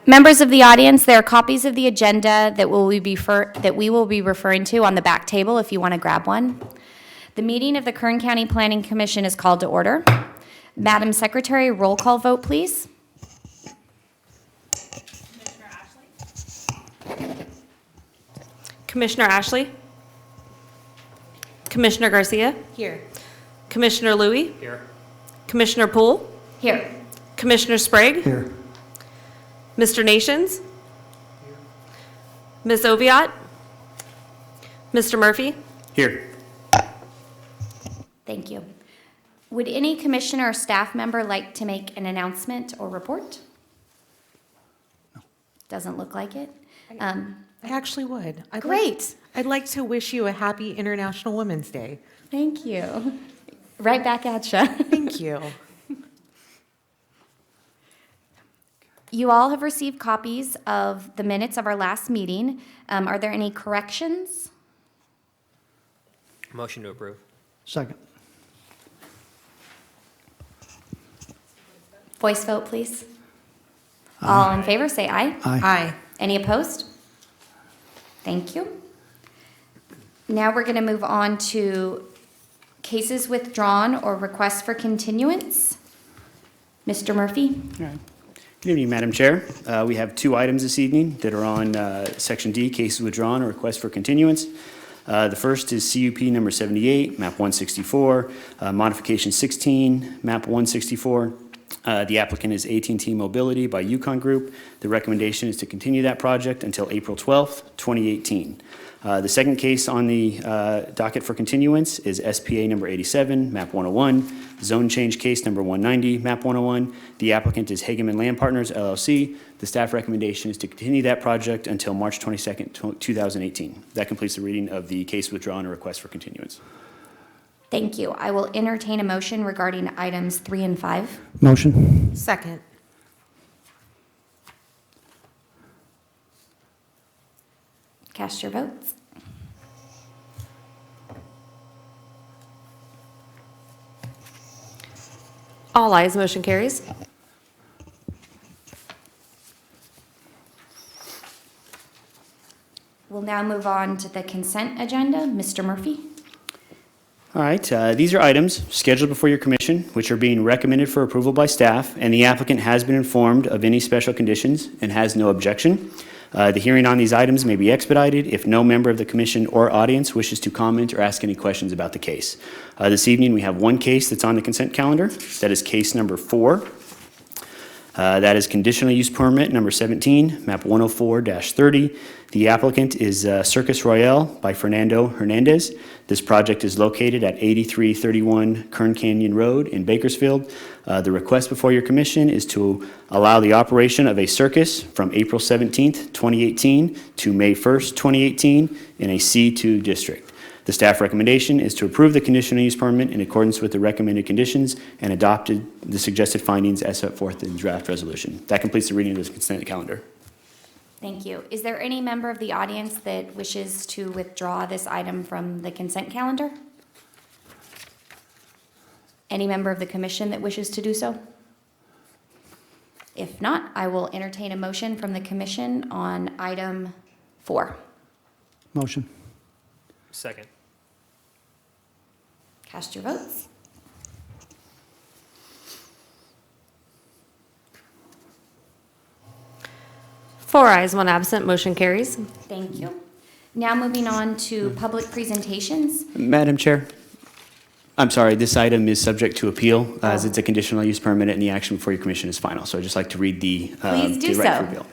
Members of the audience, there are copies of the agenda that we will be referring to on the back table if you want to grab one. The meeting of the Kern County Planning Commission is called to order. Madam Secretary, roll call vote, please. Commissioner Ashley? Commissioner Garcia? Here. Commissioner Louie? Here. Commissioner Poole? Here. Commissioner Sprague? Here. Mr. Nations? Ms. Oviatt? Mr. Murphy? Here. Thank you. Would any commissioner or staff member like to make an announcement or report? No. Doesn't look like it. I actually would. Great. I'd like to wish you a happy International Women's Day. Thank you. Right back at you. Thank you. You all have received copies of the minutes of our last meeting. Are there any corrections? Motion to approve. Second. Voice vote, please. All in favor, say aye. Aye. Any opposed? Thank you. Now we're going to move on to cases withdrawn or requests for continuance. Mr. Murphy? All right. Good evening, Madam Chair. We have two items this evening that are on Section D, cases withdrawn or requests for continuance. The first is CUP number 78, map 164, modification 16, map 164. The applicant is AT&T Mobility by Yukon Group. The recommendation is to continue that project until April 12th, 2018. The second case on the docket for continuance is SPA number 87, map 101, zone change case number 190, map 101. The applicant is Hageman Land Partners, LLC. The staff recommendation is to continue that project until March 22nd, 2018. That completes the reading of the case withdrawn or request for continuance. Thank you. I will entertain a motion regarding items 3 and 5. Motion. Second. Cast your votes. All ayes, motion carries. We'll now move on to the consent agenda. Mr. Murphy? All right, these are items scheduled before your commission, which are being recommended for approval by staff, and the applicant has been informed of any special conditions and has no objection. The hearing on these items may be expedited if no member of the commission or audience wishes to comment or ask any questions about the case. This evening, we have one case that's on the consent calendar. That is case number 4. That is conditional use permit number 17, map 104-30. The applicant is Circus Royale by Fernando Hernandez. This project is located at 8331 Kern Canyon Road in Bakersfield. The request before your commission is to allow the operation of a circus from April 17th, 2018 to May 1st, 2018 in a C2 district. The staff recommendation is to approve the conditional use permit in accordance with the recommended conditions and adopted the suggested findings as set forth in the draft resolution. That completes the reading of the consent calendar. Thank you. Is there any member of the audience that wishes to withdraw this item from the consent calendar? Any member of the commission that wishes to do so? If not, I will entertain a motion from the commission on item 4. Motion. Second. Cast your votes. Four ayes, one absent, motion carries. Thank you. Now moving on to public presentations. Madam Chair, I'm sorry, this item is subject to appeal as it's a conditional use permit and the action before your commission is final. So I'd just like to read the Please do right so. for appeal.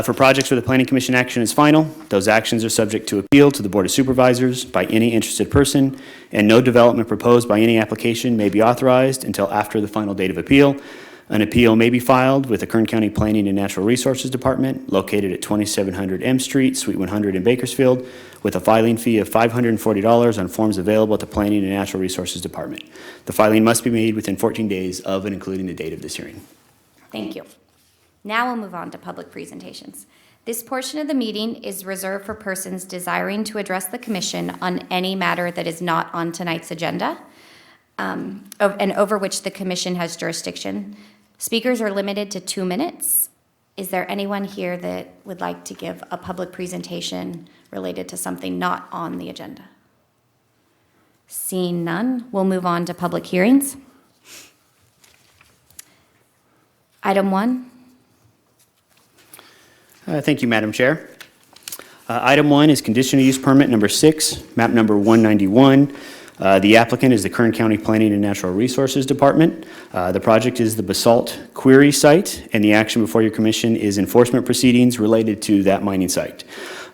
For projects where the Planning Commission action is final, those actions are subject to appeal to the Board of Supervisors by any interested person, and no development proposed by any application may be authorized until after the final date of appeal. An appeal may be filed with the Kern County Planning and Natural Resources Department located at 2700 M Street, Suite 100 in Bakersfield, with a filing fee of $540 on forms available at the Planning and Natural Resources Department. The filing must be made within 14 days of and including the date of this hearing. Thank you. Now we'll move on to public presentations. This portion of the meeting is reserved for persons desiring to address the commission on any matter that is not on tonight's agenda, and over which the commission has jurisdiction. Speakers are limited to 2 minutes. Is there anyone here that would like to give a public presentation related to something not on the agenda? Seeing none, we'll move on to public hearings. Item 1. Thank you, Madam Chair. Item 1 is conditional use permit number 6, map number 191. The applicant is the Kern County Planning and Natural Resources Department. The project is the Basalt Quarry site, and the action before your commission is enforcement proceedings related to that mining site.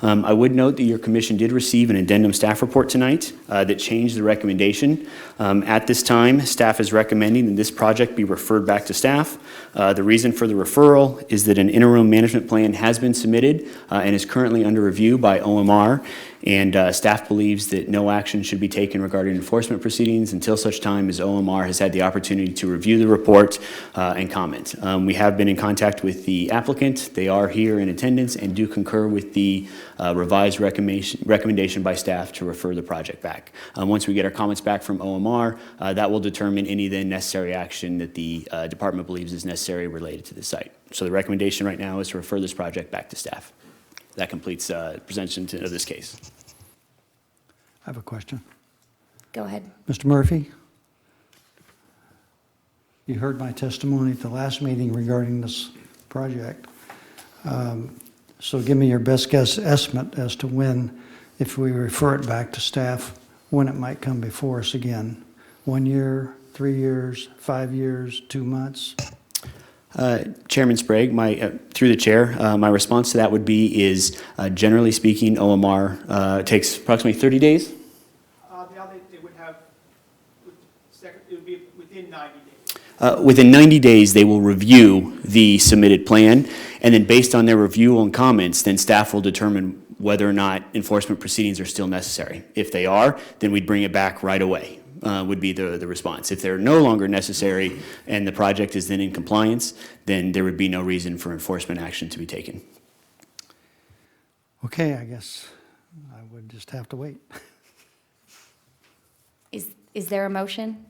I would note that your commission did receive an addendum staff report tonight that changed the recommendation. At this time, staff is recommending that this project be referred back to staff. The reason for the referral is that an interim management plan has been submitted and is currently under review by OMR, and staff believes that no action should be taken regarding enforcement proceedings until such time as OMR has had the opportunity to review the report and comment. We have been in contact with the applicant. They are here in attendance and do concur with the revised recommendation by staff to refer the project back. Once we get our comments back from OMR, that will determine any then necessary action that the department believes is necessary related to the site. So the recommendation right now is to refer this project back to staff. That completes presentation of this case. I have a question. Go ahead. Mr. Murphy, you heard my testimony at the last meeting regarding this project. So give me your best guess estimate as to when, if we refer it back to staff, when it might come before us again. 1 year, 3 years, 5 years, 2 months? Chairman Sprague, through the chair, my response to that would be generally speaking, OMR takes approximately 30 days. It would be within 90 days. Within 90 days, they will review the submitted plan, and then based on their review and comments, then staff will determine whether or not enforcement proceedings are still necessary. If they are, then we'd bring it back right away, would be the response. If they're no longer necessary and the project is then in compliance, then there would be no reason for enforcement action to be taken. Okay, I guess I would just have to wait. Is there a motion?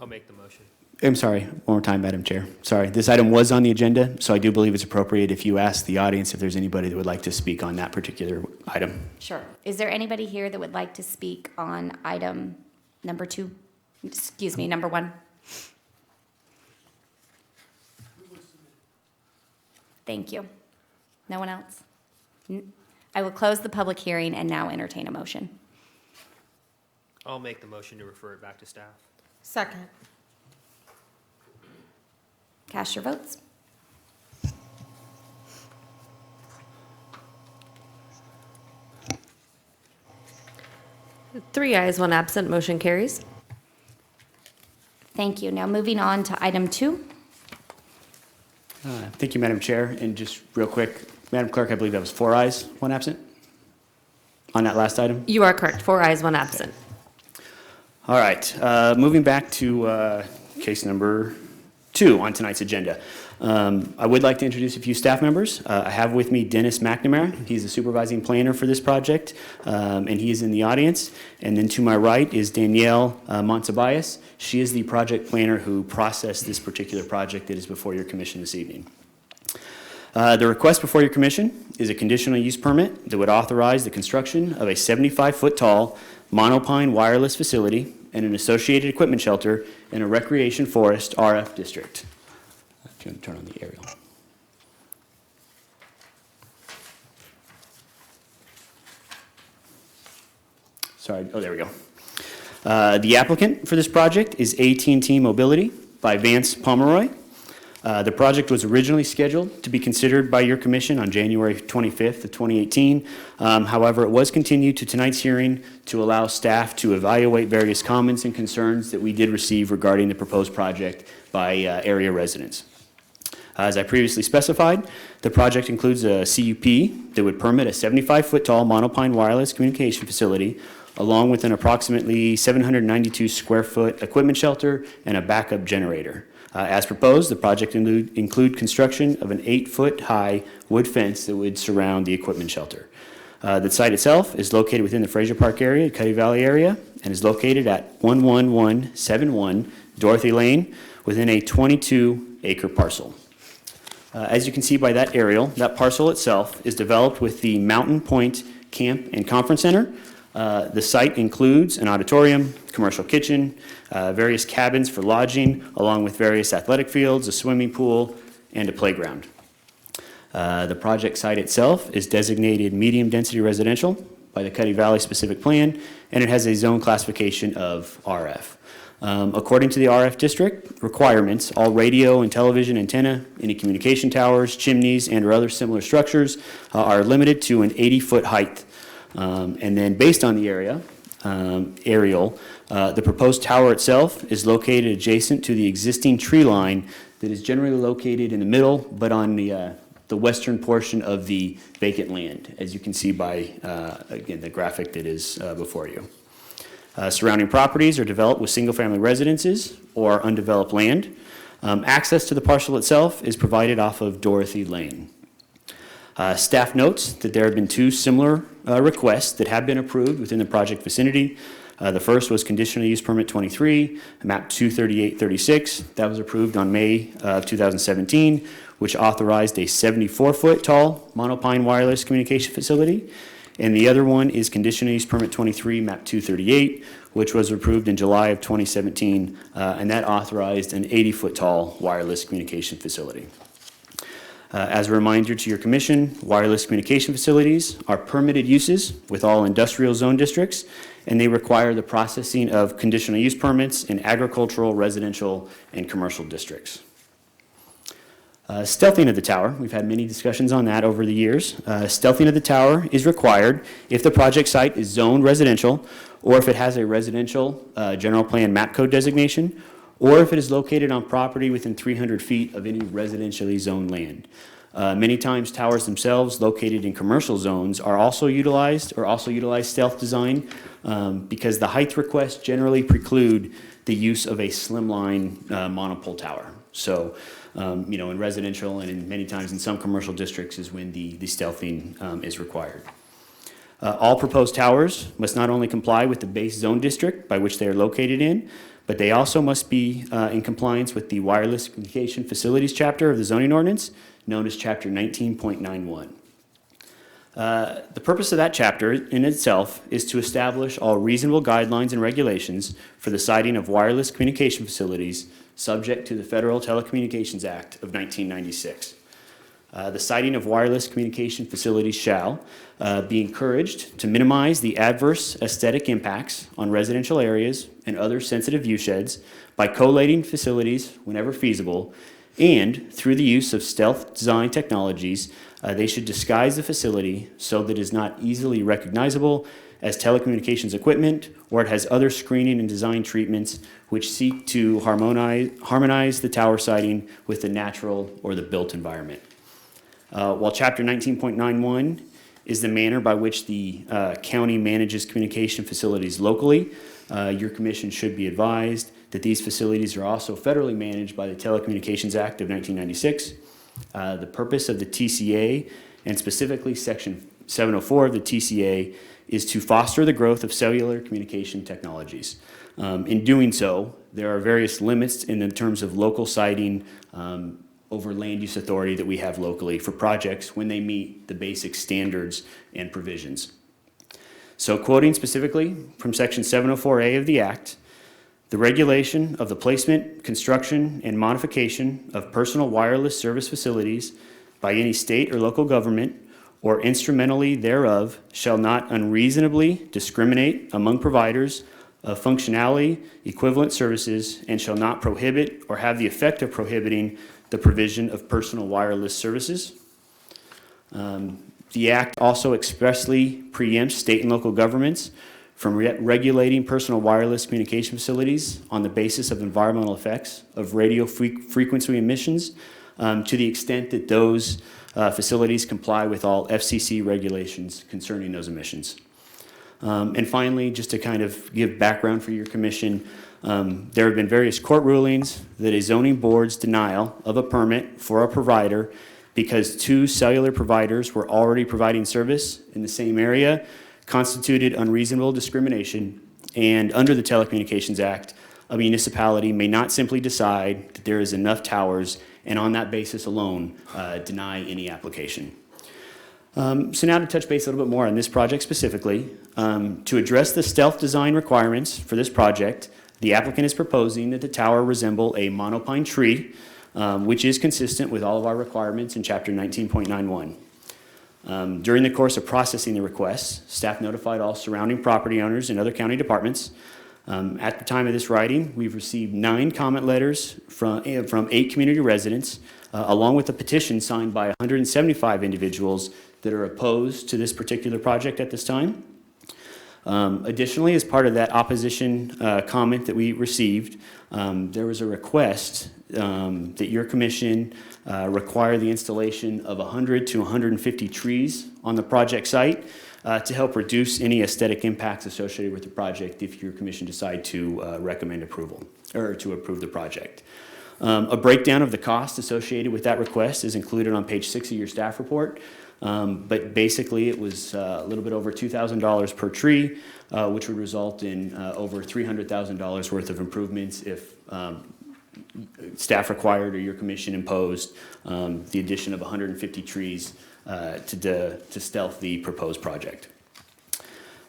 I'll make the motion. I'm sorry, one more time, Madam Chair. Sorry, this item was on the agenda, so I do believe it's appropriate if you ask the audience if there's anybody that would like to speak on that particular item. Sure. Is there anybody here that would like to speak on item number 2? Excuse me, number 1? Thank you. No one else? I will close the public hearing and now entertain a motion. I'll make the motion to refer it back to staff. Second. Cast your votes. Three ayes, one absent, motion carries. Thank you. Now moving on to item 2. Thank you, Madam Chair. And just real quick, Madam Clerk, I believe that was 4 ayes, 1 absent on that last item? You are correct, 4 ayes, one absent. All right, moving back to case number 2 on tonight's agenda. I would like to introduce a few staff members. I have with me Dennis McNamara. He's the supervising planner for this project, and he is in the audience. And then to my right is Danielle Montsabias. She is the project planner who processed this particular project that is before your commission this evening. The request before your commission is a conditional use permit that would authorize the construction of a 75-foot tall monopine wireless facility and an associated equipment shelter in a recreation forest RF district. If you want to turn on the aerial. Sorry, oh, there we go. The applicant for this project is AT&T Mobility by Vance Pomeroy. The project was originally scheduled to be considered by your commission on January 25th of 2018. However, it was continued to tonight's hearing to allow staff to evaluate various comments and concerns that we did receive regarding the proposed project by area residents. As I previously specified, the project includes a CUP that would permit a 75-foot tall monopine wireless communication facility, along with an approximately 792 square foot equipment shelter and a backup generator. As proposed, the project include construction of an 8-foot high wood fence that would surround the equipment shelter. The site itself is located within the Fraser Park area, Cuddy Valley area, and is located at 11171 Dorothy Lane within a 22-acre parcel. As you can see by that aerial, that parcel itself is developed with the Mountain Point Camp and Conference Center. The site includes an auditorium, commercial kitchen, various cabins for lodging, along with various athletic fields, a swimming pool, and a playground. The project site itself is designated medium-density residential by the Cuddy Valley Specific Plan, and it has a zone classification of RF. According to the RF district requirements, all radio and television antenna, any communication towers, chimneys, and or other similar structures are limited to an 80-foot height. And then based on the aerial, the proposed tower itself is located adjacent to the existing tree line that is generally located in the middle, but on the western portion of the vacant land, as you can see by, again, the graphic that is before you. Surrounding properties are developed with single-family residences or undeveloped land. Access to the parcel itself is provided off of Dorothy Lane. Staff notes that there have been two similar requests that have been approved within the project vicinity. The first was conditional use permit 23, map 23836. That was approved on May of 2017, which authorized a 74-foot tall monopine wireless communication facility. And the other one is conditional use permit 23, map 238, which was approved in July of 2017, and that authorized an 80-foot tall wireless communication facility. As a reminder to your commission, wireless communication facilities are permitted uses with all industrial zone districts, and they require the processing of conditional use permits in agricultural, residential, and commercial districts. Stealthing of the tower, we've had many discussions on that over the years. Stealthing of the tower is required if the project site is zoned residential, or if it has a residential general plan map code designation, or if it is located on property within 300 feet of any residentially zoned land. Many times towers themselves located in commercial zones are also utilized stealth design because the height requests generally preclude the use of a slimline monopole tower. So, in residential and in many times in some commercial districts is when the stealthing is required. All proposed towers must not only comply with the base zone district by which they are located in, but they also must be in compliance with the Wireless Communication Facilities chapter of the zoning ordinance, known as Chapter 19.91. The purpose of that chapter in itself is to establish all reasonable guidelines and regulations for the siting of wireless communication facilities subject to the Federal Telecommunications Act of 1996. The siting of wireless communication facilities shall be encouraged to minimize the adverse aesthetic impacts on residential areas and other sensitive viewsheds by collating facilities whenever feasible, and through the use of stealth design technologies, they should disguise the facility so that it is not easily recognizable as telecommunications equipment, or it has other screening and design treatments which seek to harmonize the tower siting with the natural or the built environment. While Chapter 19.91 is the manner by which the county manages communication facilities locally, your commission should be advised that these facilities are also federally managed by the Telecommunications Act of 1996. The purpose of the TCA, and specifically Section 704 of the TCA, is to foster the growth of cellular communication technologies. In doing so, there are various limits in the terms of local siting over land use authority that we have locally for projects when they meet the basic standards and provisions. So quoting specifically from Section 704A of the Act, the regulation of the placement, construction, and modification of personal wireless service facilities by any state or local government or instrumentally thereof shall not unreasonably discriminate among providers of functionality, equivalent services, and shall not prohibit or have the effect of prohibiting the provision of personal wireless services. The Act also expressly preempts state and local governments from regulating personal wireless communication facilities on the basis of environmental effects of radio frequency emissions to the extent that those facilities comply with all FCC regulations concerning those emissions. And finally, just to kind of give background for your commission, there have been various court rulings that a zoning board's denial of a permit for a provider because two cellular providers were already providing service in the same area constituted unreasonable discrimination, and under the Telecommunications Act, a municipality may not simply decide that there is enough towers and on that basis alone deny any application. So now to touch base a little bit more on this project specifically, to address the stealth design requirements for this project, the applicant is proposing that the tower resemble a monopine tree, which is consistent with all of our requirements in Chapter 19.91. During the course of processing the request, staff notified all surrounding property owners and other county departments. At the time of this writing, we've received 9 comment letters from 8 community residents, along with a petition signed by 175 individuals that are opposed to this particular project at this time. Additionally, as part of that opposition comment that we received, there was a request that your commission require the installation of 100 to 150 trees on the project site to help reduce any aesthetic impacts associated with the project if your commission decide to recommend approval or to approve the project. A breakdown of the cost associated with that request is included on page 6 of your staff report. But basically, it was a little bit over $2,000 per tree, which would result in over $300,000 worth of improvements if staff required or your commission imposed the addition of 150 trees to stealth the proposed project.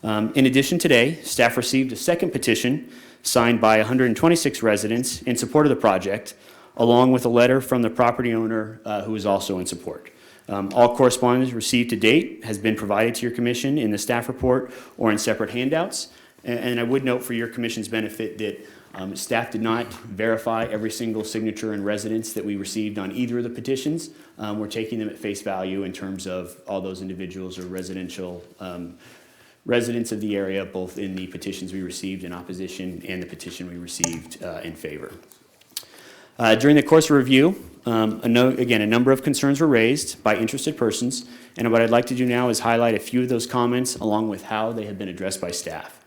In addition, today, staff received a second petition signed by 126 residents in support of the project, along with a letter from the property owner who is also in support. All correspondence received to date has been provided to your commission in the staff report or in separate handouts. And I would note for your commission's benefit that staff did not verify every single signature and residence that we received on either of the petitions. We're taking them at face value in terms of all those individuals or residential residents of the area, both in the petitions we received in opposition and the petition we received in favor. During the course of review, again, a number of concerns were raised by interested persons, and what I'd like to do now is highlight a few of those comments along with how they have been addressed by staff.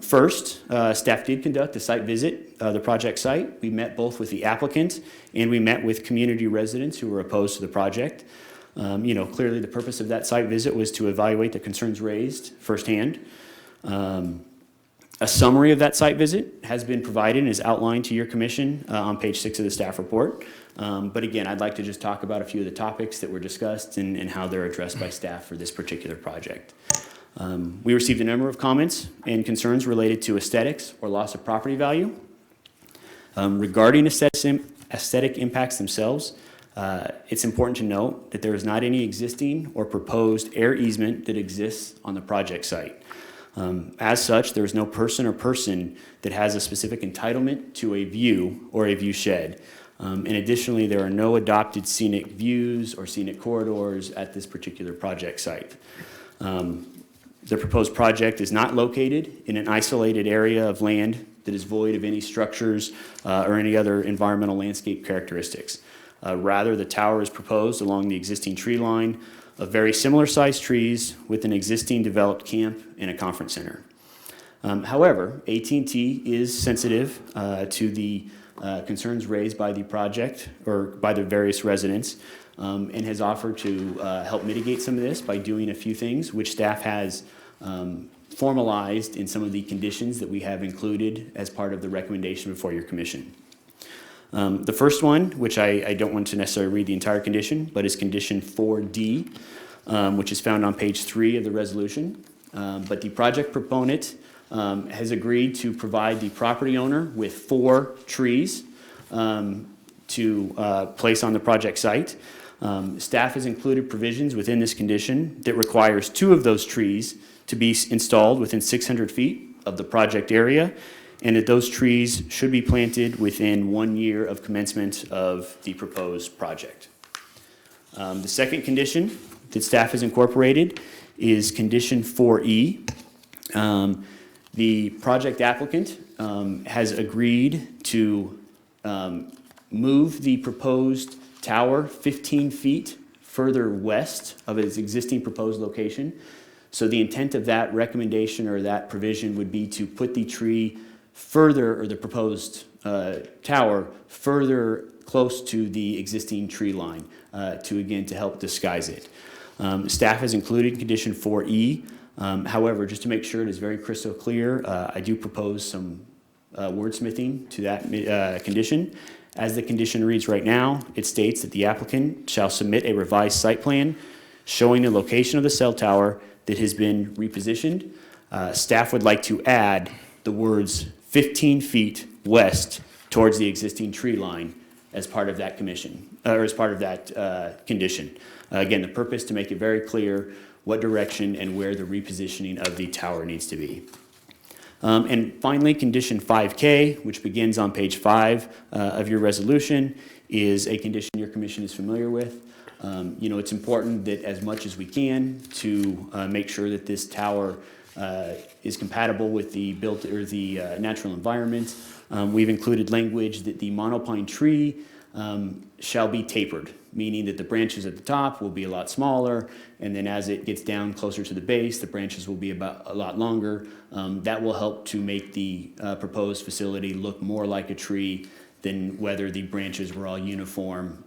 First, staff did conduct a site visit, the project site. We met both with the applicant and we met with community residents who were opposed to the project. Clearly the purpose of that site visit was to evaluate the concerns raised firsthand. A summary of that site visit has been provided and is outlined to your commission on page 6 of the staff report. But again, I'd like to just talk about a few of the topics that were discussed and how they're addressed by staff for this particular project. We received a number of comments and concerns related to aesthetics or loss of property value. Regarding aesthetic impacts themselves, it's important to note that there is not any existing or proposed air easement that exists on the project site. As such, there is no person or person that has a specific entitlement to a view or a view shed. And additionally, there are no adopted scenic views or scenic corridors at this particular project site. The proposed project is not located in an isolated area of land that is void of any structures or any other environmental landscape characteristics. Rather, the tower is proposed along the existing tree line of very similar sized trees with an existing developed camp and a conference center. However, AT&T is sensitive to the concerns raised by the project or by the various residents and has offered to help mitigate some of this by doing a few things, which staff has formalized in some of the conditions that we have included as part of the recommendation before your commission. The first one, which I don't want to necessarily read the entire condition, but is condition 4D, which is found on page 3 of the resolution. But the project proponent has agreed to provide the property owner with 4 trees to place on the project site. Staff has included provisions within this condition that requires 2 of those trees to be installed within 600 feet of the project area, and that those trees should be planted within 1 year of commencement of the proposed project. The second condition that staff has incorporated is condition 4E. The project applicant has agreed to move the proposed tower 15 feet further west of its existing proposed location. So the intent of that recommendation or that provision would be to put the tree further, or the proposed tower further close to the existing tree line to help disguise it. Staff has included condition 4E. However, just to make sure it is very crystal clear, I do propose some wordsmithing to that condition. As the condition reads right now, it states that the applicant shall submit a revised site plan showing the location of the cell tower that has been repositioned. Staff would like to add the words 15 feet west towards the existing tree line as part of that condition. Again, the purpose to make it very clear what direction and where the repositioning of the tower needs to be. And finally, condition 5K, which begins on page 5 of your resolution, is a condition your commission is familiar with. It's important that as much as we can to make sure that this tower is compatible with the natural environment. We've included language that the monopine tree shall be tapered, meaning that the branches at the top will be a lot smaller, and then as it gets down closer to the base, the branches will be about a lot longer. That will help to make the proposed facility look more like a tree than whether the branches were all uniform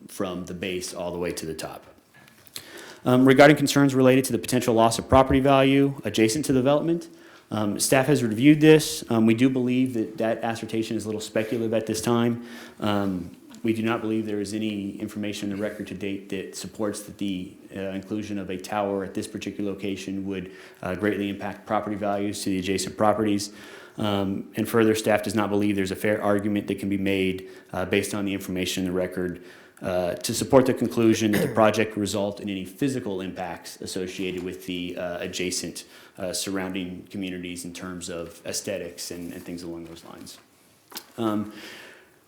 from the base all the way to the top. Regarding concerns related to the potential loss of property value adjacent to development, staff has reviewed this. We do believe that assertion is a little speculative at this time. We do not believe there is any information in the record to date that supports that the inclusion of a tower at this particular location would greatly impact property values to the adjacent properties. And further, staff does not believe there's a fair argument that can be made based on the information in the record to support the conclusion that the project will result in any physical impacts associated with the adjacent surrounding communities in terms of aesthetics and things along those lines.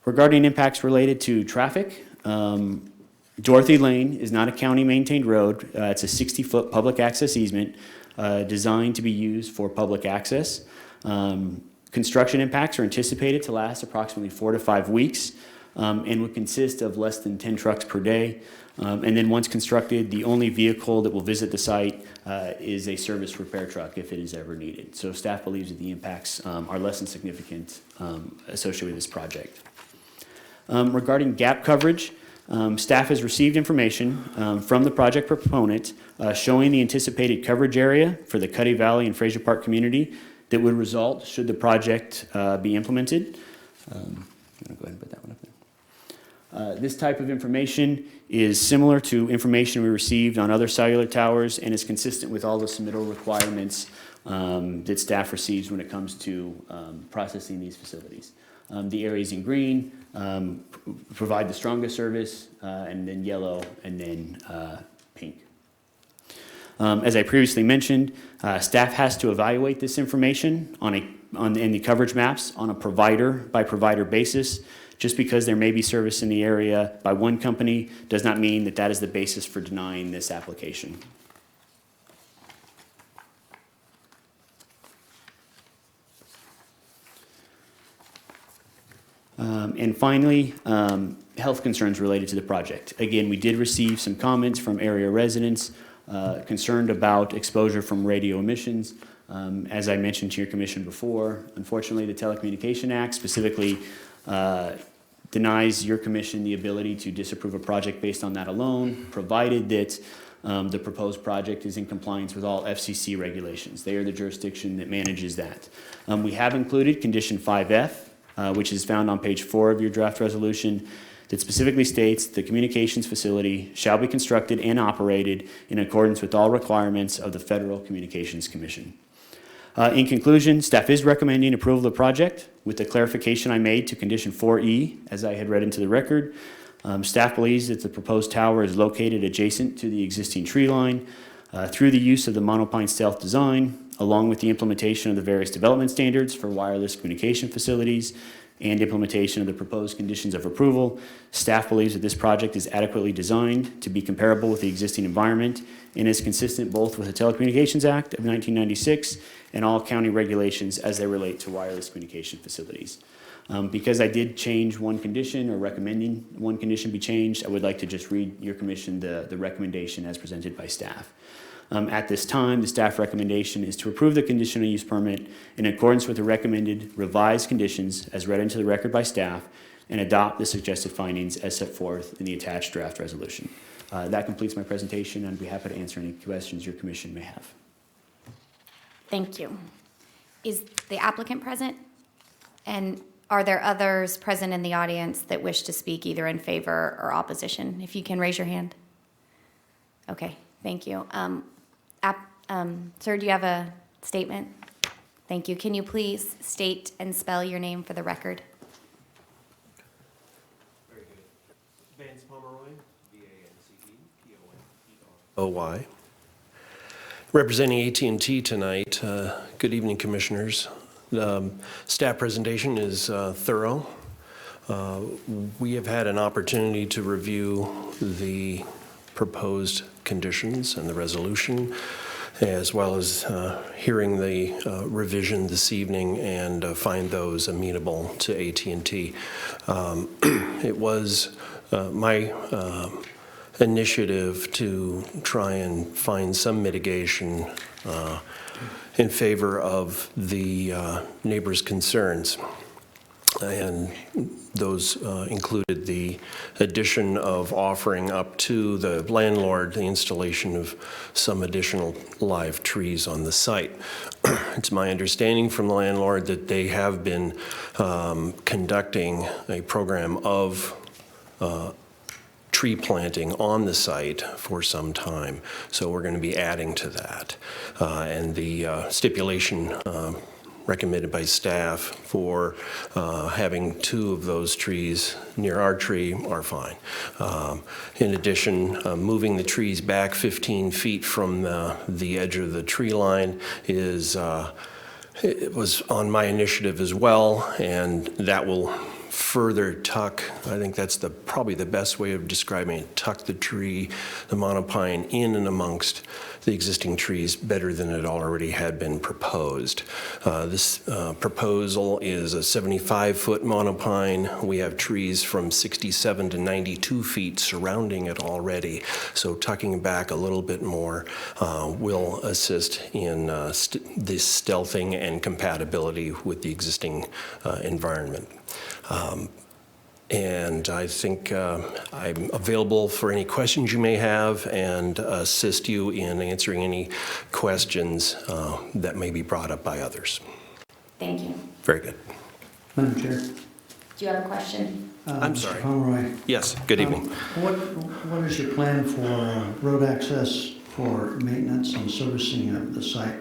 Regarding impacts related to traffic, Dorothy Lane is not a county-maintained road. It's a 60-foot public access easement designed to be used for public access. Construction impacts are anticipated to last approximately 4 to 5 weeks and would consist of less than 10 trucks per day. And then once constructed, the only vehicle that will visit the site is a service repair truck if it is ever needed. So staff believes that the impacts are less than significant associated with this project. Regarding gap coverage, staff has received information from the project proponent showing the anticipated coverage area for the Cuddy Valley and Fraser Park community that would result should the project be implemented. I'm going to go ahead and put that one up there. This type of information is similar to information we received on other cellular towers and is consistent with all the submittal requirements that staff receives when it comes to processing these facilities. The areas in green provide the strongest service, and then yellow, and then pink. As I previously mentioned, staff has to evaluate this information in the coverage maps on a provider-by-provider basis. Just because there may be service in the area by one company does not mean that that is the basis for denying this application. And finally, health concerns related to the project. Again, we did receive some comments from area residents concerned about exposure from radio emissions. As I mentioned to your commission before, unfortunately, the Telecommunication Act specifically denies your commission the ability to disapprove a project based on that alone, provided that the proposed project is in compliance with all FCC regulations. They are the jurisdiction that manages that. We have included condition 5F, which is found on page 4 of your draft resolution, that specifically states the communications facility shall be constructed and operated in accordance with all requirements of the Federal Communications Commission. In conclusion, staff is recommending approval of the project with the clarification I made to condition 4E, as I had read into the record. Staff believes that the proposed tower is located adjacent to the existing tree line through the use of the monopine stealth design. along with the implementation of the various development standards for wireless communication facilities and implementation of the proposed conditions of approval, staff believes that this project is adequately designed to be comparable with the existing environment and is consistent both with the Telecommunications Act of 1996 and all county regulations as they relate to wireless communication facilities. Because I did change one condition or recommending one condition be changed, I would like to just read your commission the recommendation as presented by staff. At this time, the staff recommendation is to approve the conditional use permit in accordance with the recommended revised conditions as read into the record by staff and adopt the suggested findings as set forth in the attached draft resolution. That completes my presentation. I'd be happy to answer any questions your commission may have. Thank you. Is the applicant present? And are there others present in the audience that wish to speak either in favor or opposition? If you can raise your hand. Okay, thank you. Sir, do you have a statement? Thank you. Can you please state and spell your name for the record? Very good. Vance Pomeroy, VANCE, POMEROY. Representing AT&T tonight. Good evening, Commissioners. Staff presentation is thorough. We have had an opportunity to review the proposed conditions and the resolution, as well as hearing the revision this evening and find those amenable to AT&T. It was my initiative to try and find some mitigation in favor of the neighbors' concerns. And those included the addition of offering up to the landlord the installation of some additional live trees on the site. It's my understanding from the landlord that they have been conducting a program of tree planting on the site for some time. So we're going to be adding to that. And the stipulation recommended by staff for having 2 of those trees near our tree are fine. In addition, moving the trees back 15 feet from the edge of the tree line is it was on my initiative as well, and that will further tuck, I think that's probably the best way of describing it, tuck the tree, the monopine, in and amongst the existing trees better than it already had been proposed. This proposal is a 75-foot monopine. We have trees from 67 to 92 feet surrounding it already, so tucking back a little bit more will assist in this stealthing and compatibility with the existing environment. And I think I'm available for any questions you may have and assist you in answering any questions that may be brought up by others. Thank you. Very good. Madam Chair. Do you have a question? I'm Mr. sorry. Pomeroy. Yes, good evening. What is your plan for road access for maintenance and servicing of the site?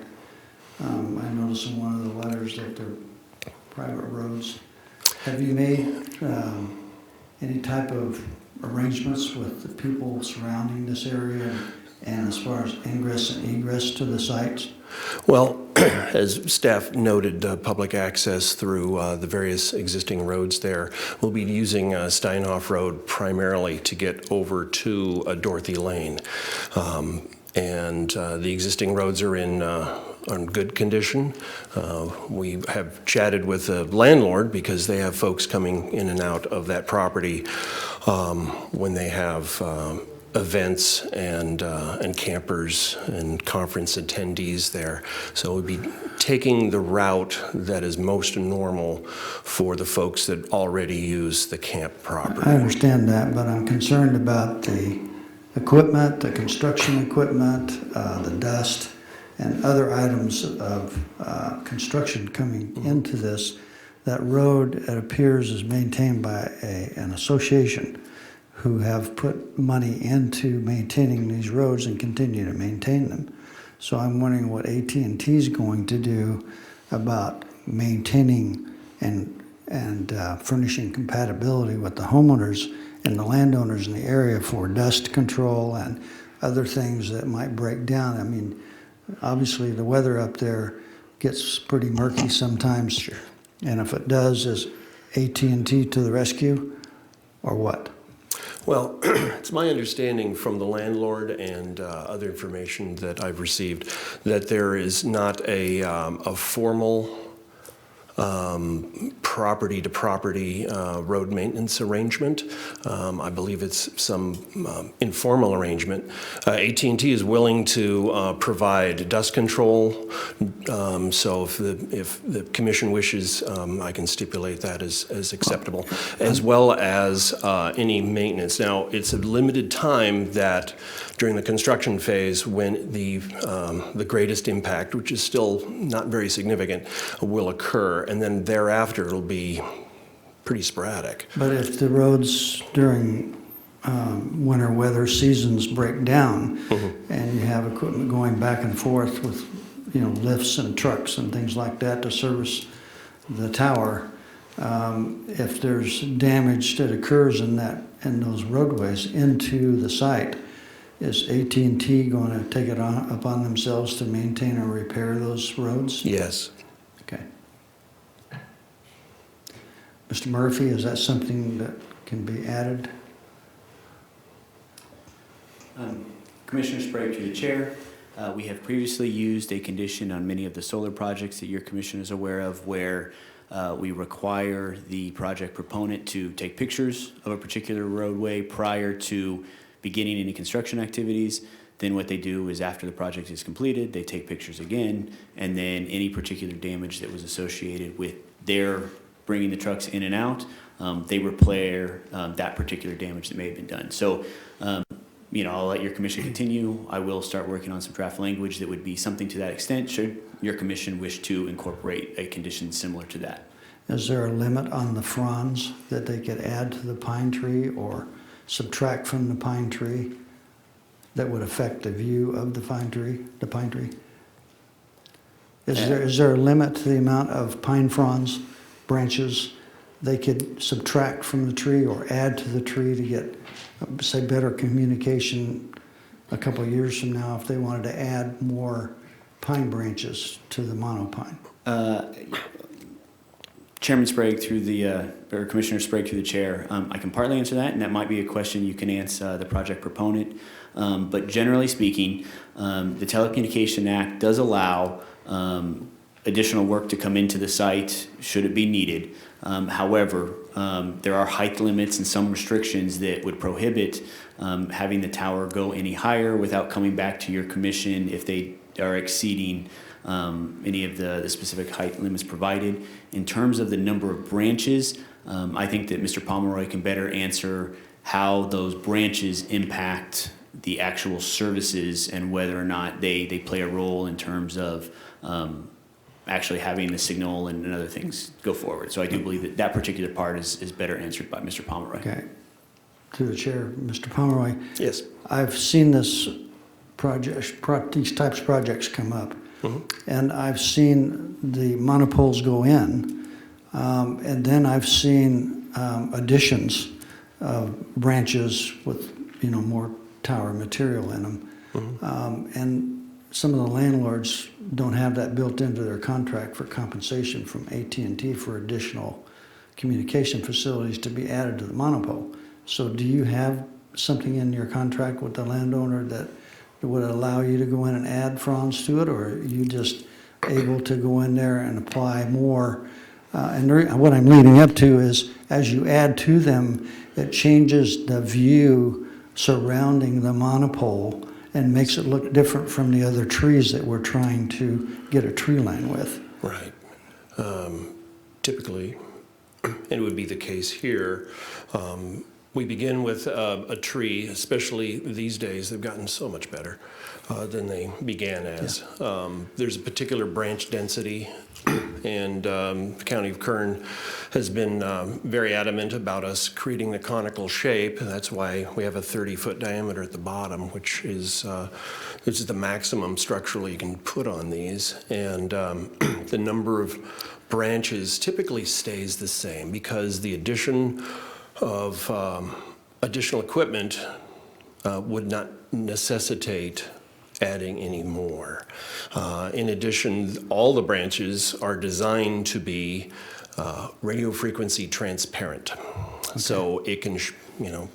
I noticed in one of the letters that they're private roads. Have you made any type of arrangements with the people surrounding this area and as far as ingress and egress to the sites? Well, as staff noted, public access through the various existing roads there. We'll be using Steinhoff Road primarily to get over to Dorothy Lane. And the existing roads are in good condition. We have chatted with the landlord because they have folks coming in and out of that property when they have events and campers and conference attendees there. So we'll be taking the route that is most normal for the folks that already use the camp property. I understand that, but I'm concerned about the equipment, the construction equipment, the dust, and other items of construction coming into this. That road, it appears, is maintained by an association who have put money into maintaining these roads and continue to maintain them. So I'm wondering what AT&T is going to do about maintaining and furnishing compatibility with the homeowners and the landowners in the area for dust control and other things that might break down. I mean, Obviously, the weather up there gets pretty murky sometimes. Sure. And if it does, is AT&T to the rescue, or what? Well, it's my understanding from the landlord and other information that I've received that there is not a formal property-to-property road maintenance arrangement. I believe it's some informal arrangement. AT&T is willing to provide dust control, so if the commission wishes, I can stipulate that as acceptable, as well as any maintenance. Now, it's a limited time that during the construction phase when the greatest impact, which is still not very significant, will occur, and then thereafter it'll be pretty sporadic. But if the roads during winter weather seasons break down, and you have equipment going back and forth with, lifts and trucks and things like that to service the tower, if there's damage that occurs in those roadways into the site, is AT&T going to take it upon themselves to maintain or repair those roads? Yes. Okay. Mr. Murphy, is that something that can be added? Commissioner Sprague, to the chair. We have previously used a condition on many of the solar projects that your commission is aware of where we require the project proponent to take pictures of a particular roadway prior to beginning any construction activities. Then what they do is after the project is completed, they take pictures again, and then any particular damage that was associated with their bringing the trucks in and out, they repair that particular damage that may have been done. So, I'll let your commission continue. I will start working on some draft language that would be something to that extent, should your commission wish to incorporate a condition similar to that. Is there a limit on the fronds that they could add to the pine tree or subtract from the pine tree that would affect the view of the pine tree? Is there a limit to the amount of pine fronds, branches, they could subtract from the tree or add to the tree to get, say, better communication a couple of years from now if they wanted to add more pine branches to the monopine? Chairman Sprague through the, or Commissioner Sprague through the chair, I can partly answer that, and that might be a question you can answer the project proponent. But generally speaking, the Telecommunication Act does allow additional work to come into the site should it be needed. However, there are height limits and some restrictions that would prohibit having the tower go any higher without coming back to your commission if they are exceeding any of the specific height limits provided. In terms of the number of branches, I think that Mr. Pomeroy can better answer how those branches impact the actual services and whether or not they play a role in terms of actually having the signal and other things go forward. So I do believe that particular part is better answered by Mr. Pomeroy. Okay. To the chair, Mr. Pomeroy. Yes. I've seen these types of projects come up, and I've seen the monopoles go in, and then I've seen additions of branches with more tower material in them, and some of the landlords don't have that built into their contract for compensation from AT&T for additional communication facilities to be added to the monopole. So do you have something in your contract with the landowner that would allow you to go in and add fronds to it, or are you just able to go in there and apply more? And what I'm leading up to is as you add to them, it changes the view surrounding the monopole and makes it look different from the other trees that we're trying to get a tree line with. Right. Typically, and it would be the case here, we begin with a tree, especially these days, they've gotten so much better than they began as. Yeah. There's a particular branch density, and the County of Kern has been very adamant about us creating the conical shape. That's why we have a 30-foot diameter at the bottom, which is the maximum structurally you can put on these. And the number of branches typically stays the same because the addition of additional equipment would not necessitate adding any more. In addition, all the branches are designed to be radio frequency transparent. So it can,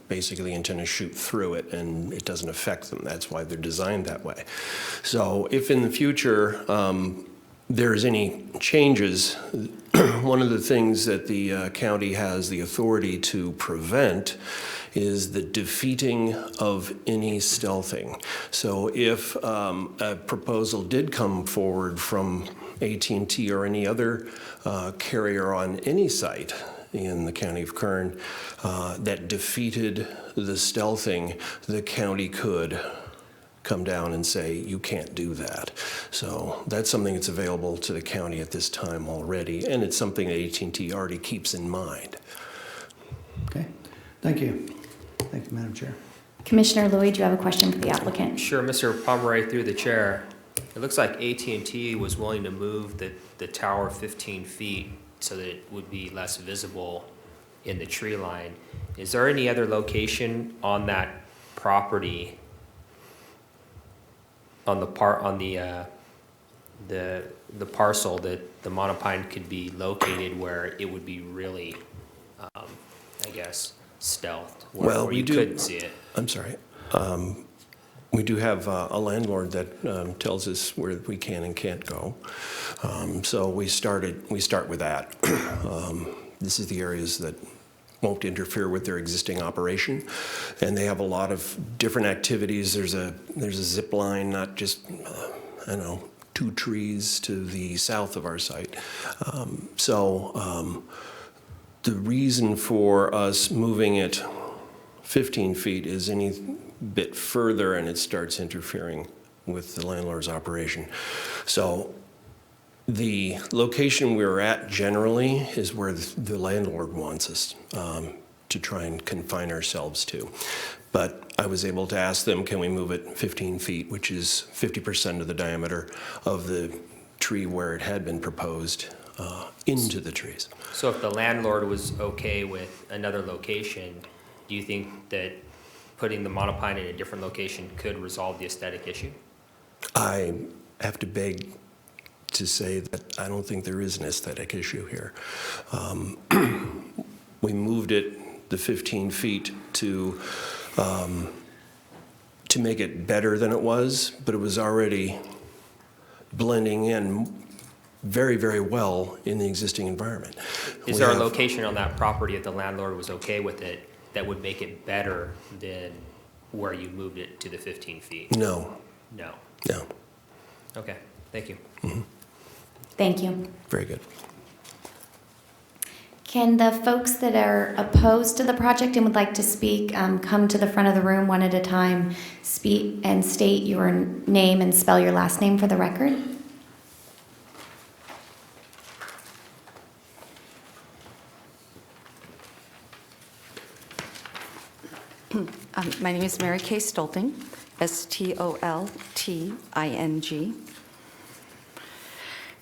basically antennas shoot through it and it doesn't affect them. That's why they're designed that way. So if in the future there's any changes, one of the things that the county has the authority to prevent is the defeating of any stealthing. So if a proposal did come forward from AT&T or any other carrier on any site in the county of Kern that defeated the stealthing, the county could come down and say, you can't do that. So that's something that's available to the county at this time already, and it's something that AT&T already keeps in mind. Okay, thank you. Thank you, Madam Chair. Commissioner Louie, do you have a question for the applicant? Sure, Mr. Pomeroy, through the chair. It looks like AT&T was willing to move the tower 15 feet so that it would be less visible in the tree line. Is there any other location on that property, on the parcel that the monopine could be located where it would be really, I guess, stealthed, where you couldn't see it? I'm sorry. We do have a landlord that tells us where we can and can't go. So we start with that. This is the areas that won't interfere with their existing operation, and they have a lot of different activities. There's a zip line, not just 2 trees to the south of our site. The reason for us moving it 15 feet is any bit further and it starts interfering with the landlord's operation. So the location we're at generally is where the landlord wants us to try and confine ourselves to. But I was able to ask them, can we move it 15 feet, which is 50% of the diameter of the tree where it had been proposed, into the trees. So if the landlord was okay with another location, do you think that putting the monopine in a different location could resolve the aesthetic issue? I have to beg to say that I don't think there is an aesthetic issue here. We moved it the 15 feet to make it better than it was, but it was already blending in very, very well in the existing environment. Is there a location on that property, if the landlord was okay with it, that would make it better than where you moved it to the 15 feet? No. No. No. Okay, thank you. Thank you. Very good. Can the folks that are opposed to the project and would like to speak come to the front of the room one at a time, speak and state your name and spell your last name for the record? My name is Mary Kay Stolting, Stolting.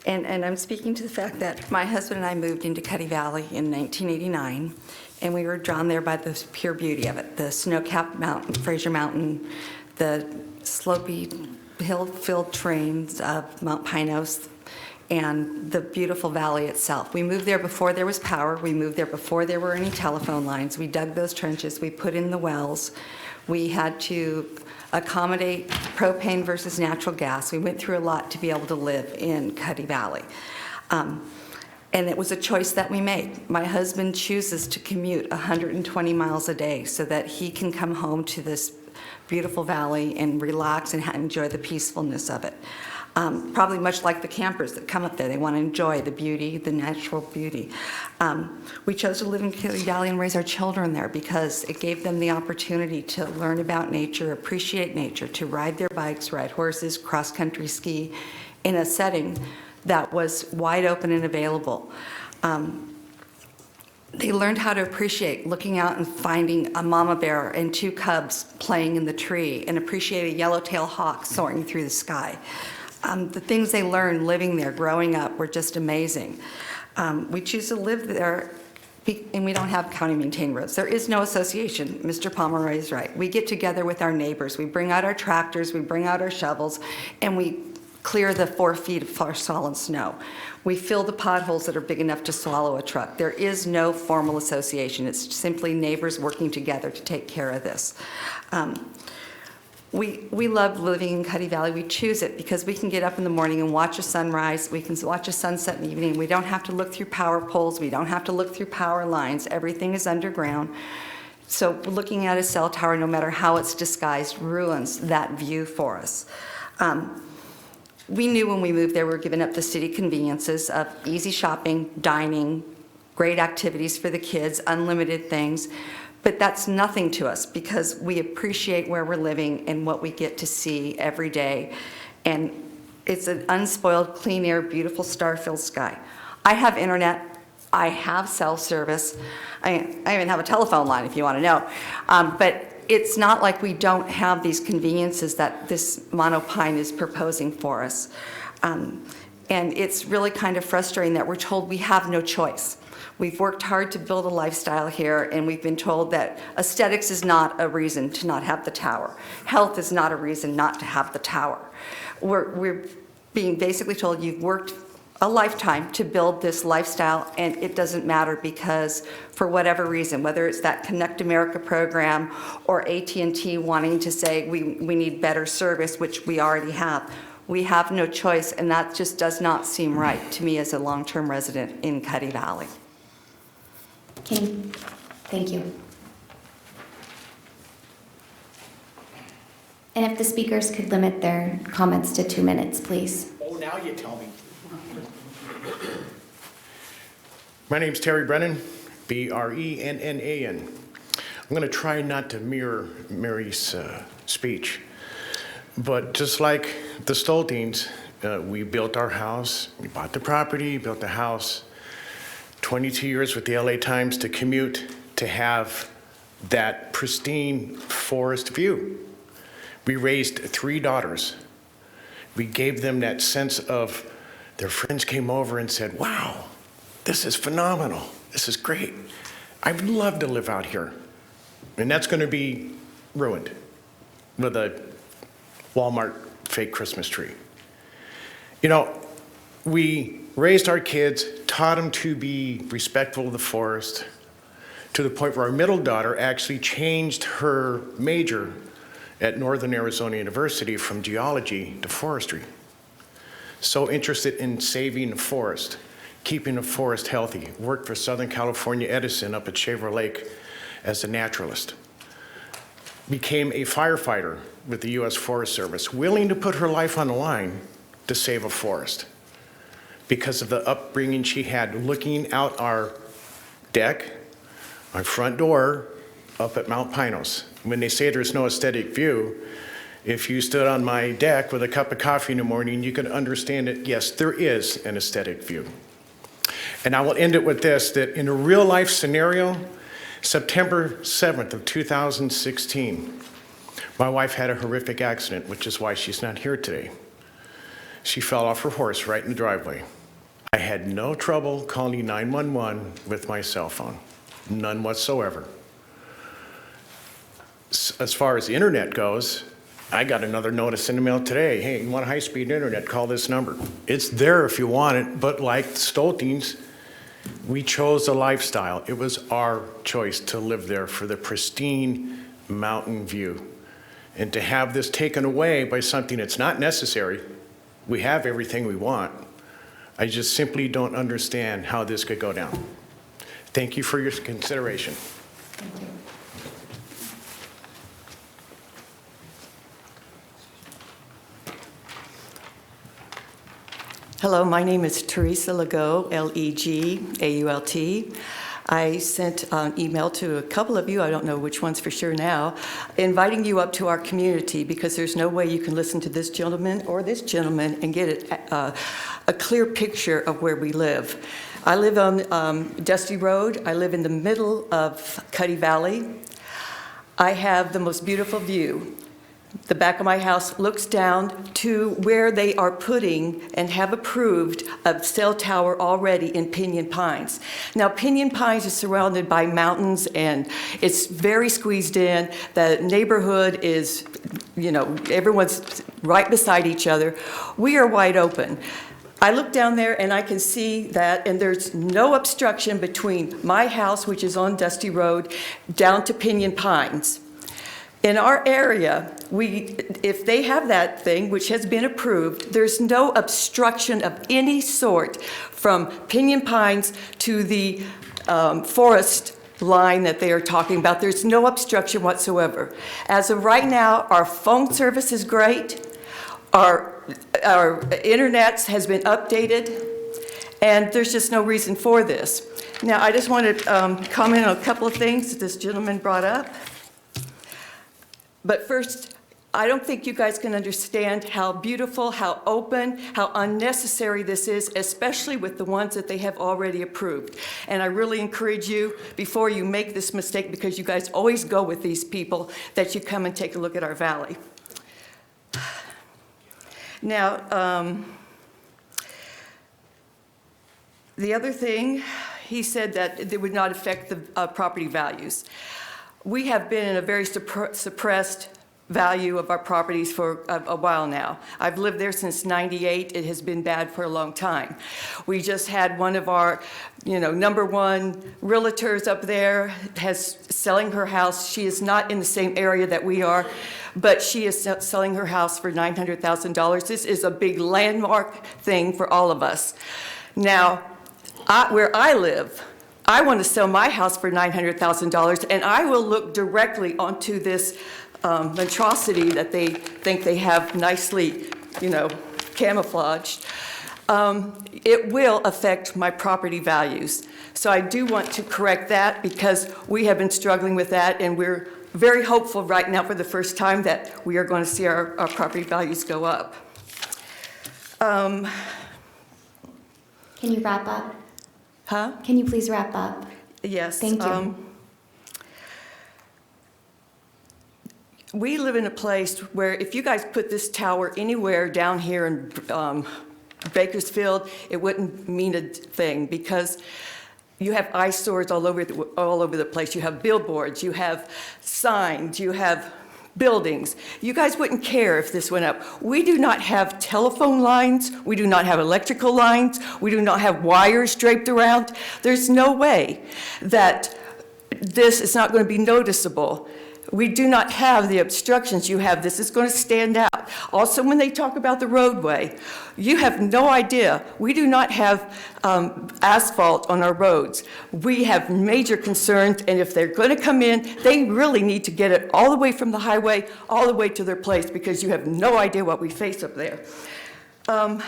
And I'm speaking to the fact that my husband and I moved into Cuddy Valley in 1989, and we were drawn there by the pure beauty of it, the snow-capped mountain, Fraser Mountain, the slopey hill-filled terrains of Mount Pinos, and the beautiful valley itself. We moved there before there was power. We moved there before there were any telephone lines. We dug those trenches. We put in the wells. We had to accommodate propane versus natural gas. We went through a lot to be able to live in Cuddy Valley. And it was a choice that we made. My husband chooses to commute 120 miles a day so that he can come home to this beautiful valley and relax and enjoy the peacefulness of it. Probably much like the campers that come up there. They want to enjoy the beauty, the natural beauty. We chose to live in Cuddy Valley and raise our children there because it gave them the opportunity to learn about nature, appreciate nature, to ride their bikes, ride horses, cross-country ski in a setting that was wide open and available. They learned how to appreciate looking out and finding a mama bear and 2 cubs playing in the tree and appreciate a yellowtail hawk soaring through the sky. The things they learned living there, growing up, were just amazing. We choose to live there And we don't have county-maintained roads. There is no association. Mr. Pomeroy is right. We get together with our neighbors. We bring out our tractors, we bring out our shovels, and we clear the 4 feet of our solid snow. We fill the potholes that are big enough to swallow a truck. There is no formal association. It's simply neighbors working together to take care of this. We love living in Cuddy Valley. We choose it because we can get up in the morning and watch a sunrise. We can watch a sunset in the evening. We don't have to look through power poles. We don't have to look through power lines. Everything is underground. So looking at a cell tower, no matter how it's disguised, ruins that view for us. We knew when we moved there we were giving up the city conveniences of easy shopping, dining, great activities for the kids, unlimited things. But that's nothing to us because we appreciate where we're living and what we get to see every day. And it's an unspoiled, clean air, beautiful star-filled sky. I have internet. I have cell service. I even have a telephone line if you want to know. But it's not like we don't have these conveniences that this monopine is proposing for us. And it's really kind of frustrating that we're told we have no choice. We've worked hard to build a lifestyle here, and we've been told that aesthetics is not a reason to not have the tower. Health is not a reason not to have the tower. We're being basically told you've worked a lifetime to build this lifestyle, and it doesn't matter because for whatever reason, whether it's that Connect America program or AT&T wanting to say we need better service, which we already have, we have no choice, and that just does not seem right to me as a long-term resident in Cuddy Valley. Thank you. And if the speakers could limit their comments to 2 minutes, please. Oh, now you tell me. My name's Terry Brennan, B-R-E-N-N-A-N. I'm going to try not to mirror Mary's speech, but just like the Stoltings, we built our house, we bought the property, built the house, 22 years with the LA Times to commute to have that pristine forest view. We raised 3 daughters. We gave them that sense of their friends came over and said, wow, this is phenomenal. This is great. I'd love to live out here. And that's going to be ruined with a Walmart fake Christmas tree. You know, we raised our kids, taught them to be respectful of the forest, to the point where our middle daughter actually changed her major at Northern Arizona University from geology to forestry. So interested in saving the forest, keeping the forest healthy. Worked for Southern California Edison up at Shaver Lake as a naturalist. Became a firefighter with the U.S. Forest Service, willing to put her life on the line to save a forest because of the upbringing she had, looking out our deck, our front door, up at Mount Pinos. When they say there's no aesthetic view, if you stood on my deck with a cup of coffee in the morning, you could understand that, yes, there is an aesthetic view. And I will end it with this, that in a real life scenario, September 7th of 2016, my wife had a horrific accident, which is why she's not here today. She fell off her horse right in the driveway. I had no trouble calling 911 with my cell phone, none whatsoever. As far as the internet goes, I got another notice in the mail today. Hey, you want high-speed internet, call this number. It's there if you want it, but like Stoltings, we chose a lifestyle. It was our choice to live there for the pristine mountain view. And to have this taken away by something that's not necessary, we have everything we want. I just simply don't understand how this could go down. Thank you for your consideration. Thank you. Hello, my name is Teresa Legault, L-E-G-A-U-L-T. I sent an email to a couple of you, I don't know which ones for sure now, inviting you up to our community because there's no way you can listen to this gentleman or this gentleman and get a clear picture of where we live. I live on Dusty Road. I live in the middle of Cuddy Valley. I have the most beautiful view. the back of my house looks down to where they are putting and have approved a cell tower already in Pinyon Pines. Now, Pinyon Pines is surrounded by mountains and it's very squeezed in. The neighborhood is, everyone's right beside each other. We are wide open. I look down there and I can see that, and there's no obstruction between my house, which is on Dusty Road, down to Pinyon Pines. In our area, if they have that thing, which has been approved, there's no obstruction of any sort from Pinyon Pines to the forest line that they are talking about. There's no obstruction whatsoever. As of right now, our phone service is great. Our internet has been updated, and there's just no reason for this. Now, I just want to comment on a couple of things that this gentleman brought up. But first, I don't think you guys can understand how beautiful, how open, how unnecessary this is, especially with the ones that they have already approved. And I really encourage you, before you make this mistake, because you guys always go with these people, that you come and take a look at our valley. Now, the other thing, he said that it would not affect the property values. We have been in a very suppressed value of our properties for a while now. I've lived there since '98. It has been bad for a long time. We just had one of our, number one realtors up there selling her house. She is not in the same area that we are, but she is selling her house for $900,000. This is a big landmark thing for all of us. Now, where I live, I want to sell my house for $900,000, and I will look directly onto this monstrosity that they think they have nicely, camouflaged. It will affect my property values. So I do want to correct that because we have been struggling with that, and we're very hopeful right now for the first time that we are going to see our property values go up. Can you wrap up? Huh? Can you please wrap up? Yes. Thank you. We live in a place where if you guys put this tower anywhere down here in Bakersfield, it wouldn't mean a thing because you have eyesores all over the place. You have billboards, you have signs, you have buildings. You guys wouldn't care if this went up. We do not have telephone lines. We do not have electrical lines. We do not have wires draped around. There's no way that this is not going to be noticeable. We do not have the obstructions you have. This is going to stand out. Also, when they talk about the roadway, you have no idea. We do not have asphalt on our roads. We have major concerns, and if they're going to come in, they really need to get it all the way from the highway all the way to their place because you have no idea what we face up there. I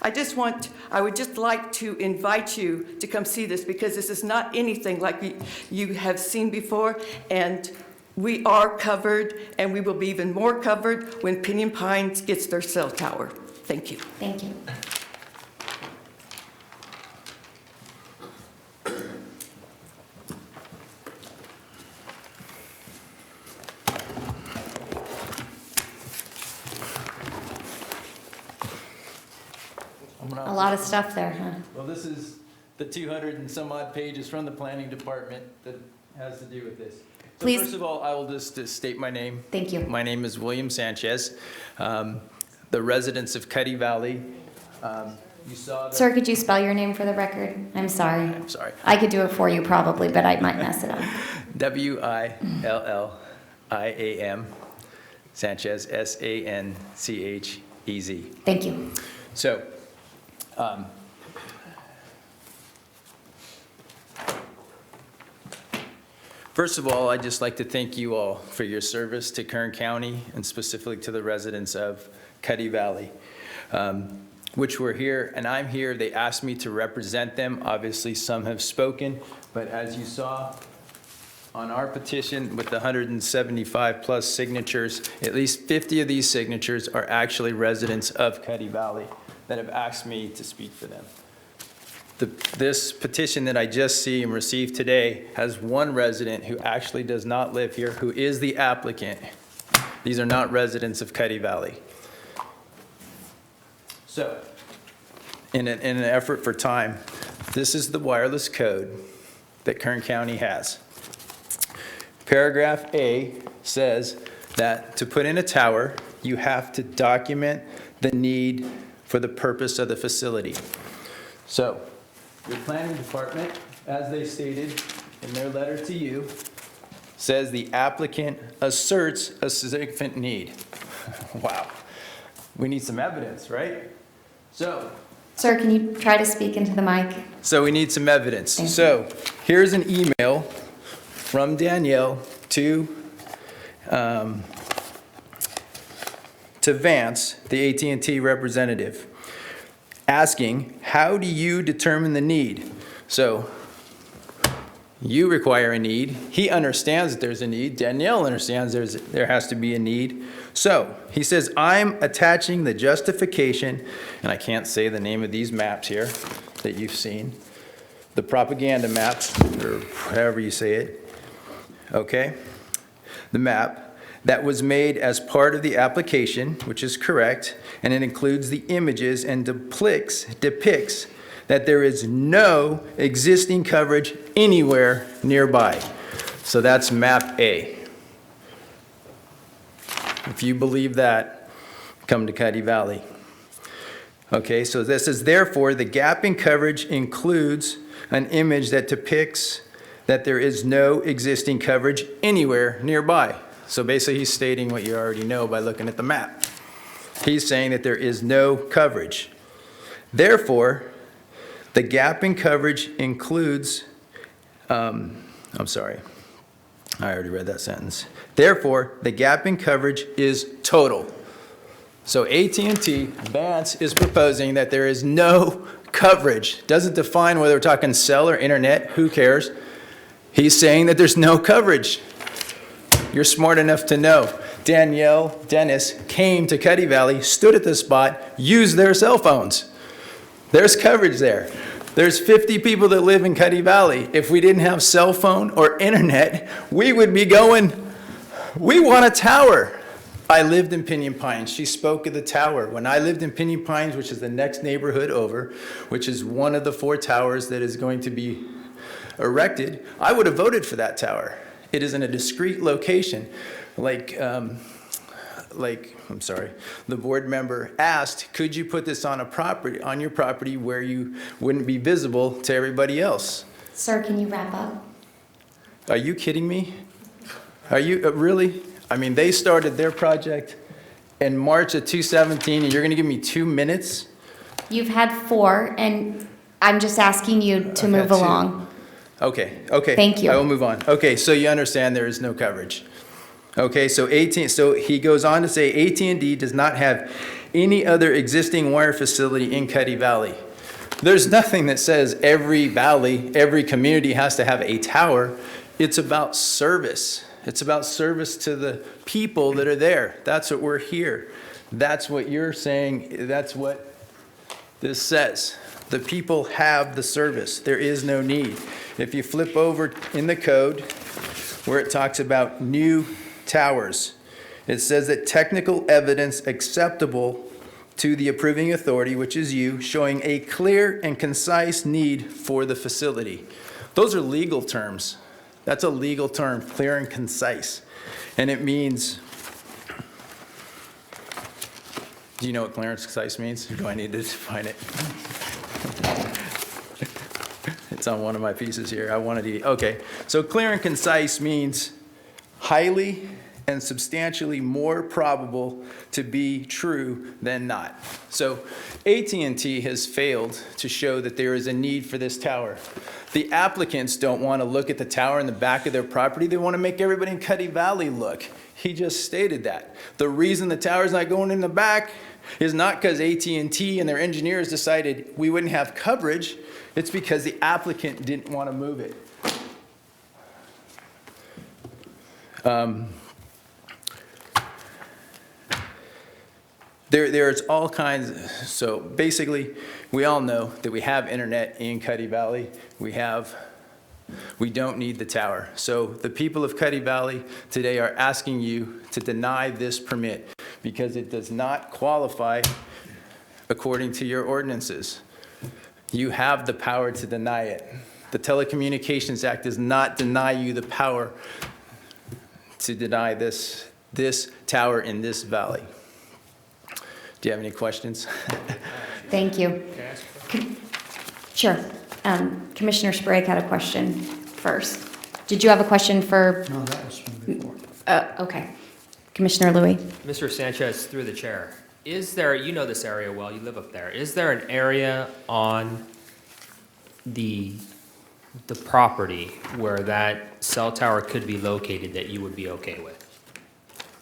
would just like to invite you to come see this because this is not anything like you have seen before, and we are covered, and we will be even more covered when Pinyon Pines gets their cell tower. Thank you. Thank you. A lot of stuff there, huh? Well, this is the 200 and some odd pages from the planning department that has to do with this. So Please. first of all, I will just state my name. Thank you. My name is William Sanchez, the residents of Cuddy Valley. You saw that. Sir, could you spell your name for the record? I'm sorry. I'm sorry. I could do it for you probably, but I might mess it up. William Sanchez, Sanchez. Thank you. So, first of all, I'd just like to thank you all for your service to Kern County and specifically to the residents of Cuddy Valley, which were here, and I'm here. They asked me to represent them. Obviously, some have spoken, but as you saw on our petition with the 175 plus signatures, at least 50 of these signatures are actually residents of Cuddy Valley that have asked me to speak for them. This petition that I just see and received today has one resident who actually does not live here, who is the applicant, These are not residents of Cuddy Valley. So, in an effort for time, this is the wireless code that Kern County has. Paragraph A says that to put in a tower, you have to document the need for the purpose of the facility. So, your planning department, as they stated in their letter to you, says the applicant asserts a significant need. Wow. We need some evidence, right? So Sir, can you try to speak into the mic? we need some evidence. Thank you. So here's an email from Danielle to Vance, the AT&T representative, asking, how do you determine the need? So you require a need. He understands that there's a need. Danielle understands there has to be a need. So he says, I'm attaching the justification, and I can't say the name of these maps here that you've seen, the propaganda maps, or however you say it, okay? The map that was made as part of the application, which is correct, and it includes the images and depicts that there is no existing coverage anywhere nearby. So that's map A. If you believe that, come to Cuddy Valley. Okay, so this is therefore the gap in coverage includes an image that depicts that there is no existing coverage anywhere nearby. So basically he's stating what you already know by looking at the map. He's saying that there is no coverage. Therefore, the gap in coverage includes, I'm sorry, I already read that sentence. Therefore, the gap in coverage is total. So AT&T, Vance is proposing that there is no coverage. Doesn't define whether we're talking cell or internet, who cares? He's saying that there's no coverage. You're smart enough to know. Danielle, Dennis came to Cuddy Valley, stood at the spot, used their cell phones. There's coverage there. There's 50 people that live in Cuddy Valley. If we didn't have cell phone or internet, we would be going, we want a tower. I lived in Pinyon Pines. She spoke of the tower. When I lived in Pinyon Pines, which is the next neighborhood over, which is one of the 4 towers that is going to be erected, I would have voted for that tower. It is in a discrete location. I'm sorry, the board member asked, could you put this on your property where you wouldn't be visible to everybody else? Sir, can you wrap up? Are you kidding me? Are you, really? I mean, they started their project in March of 2017, and you're gonna give me 2 minutes? You've had 4, and I'm just asking you to move had 2. along. Okay. Thank you. I will move on. Okay, so you understand there is no coverage. Okay, so he goes on to say AT&T does not have any other existing wire facility in Cuddy Valley. There's nothing that says every valley, every community has to have a tower. It's about service. It's about service to the people that are there. That's what we're here. That's what you're saying. That's what this says. The people have the service. There is no need. If you flip over in the code where it talks about new towers, it says that technical evidence acceptable to the approving authority, which is you, showing a clear and concise need for the facility. Those are legal terms. That's a legal term, clear and concise. And it means, do you know what clear and concise means? Or do I need to define it? It's on one of my pieces here. Okay. So clear and concise means highly and substantially more probable to be true than not. So AT&T has failed to show that there is a need for this tower. The applicants don't want to look at the tower in the back of their property. They want to make everybody in Cuddy Valley look. He just stated that. The reason the tower's not going in the back is not because AT&T and their engineers decided we wouldn't have coverage. It's because the applicant didn't want to move it. There's all kinds, so basically, we all know that we have internet in Cuddy Valley. We have We don't need the tower. So the people of Cuddy Valley today are asking you to deny this permit because it does not qualify according to your ordinances. You have the power to deny it. The Telecommunications Act does not deny you the power to deny this tower in this valley. Do you have any questions? Thank you. Sure. Commissioner Sprague had a question first. Did you have a question for? No, that was from before. Okay. Commissioner Louie? Mr. Sanchez, through the chair, is there, you know this area well, you live up there, is there an area on the property where that cell tower could be located that you would be okay with?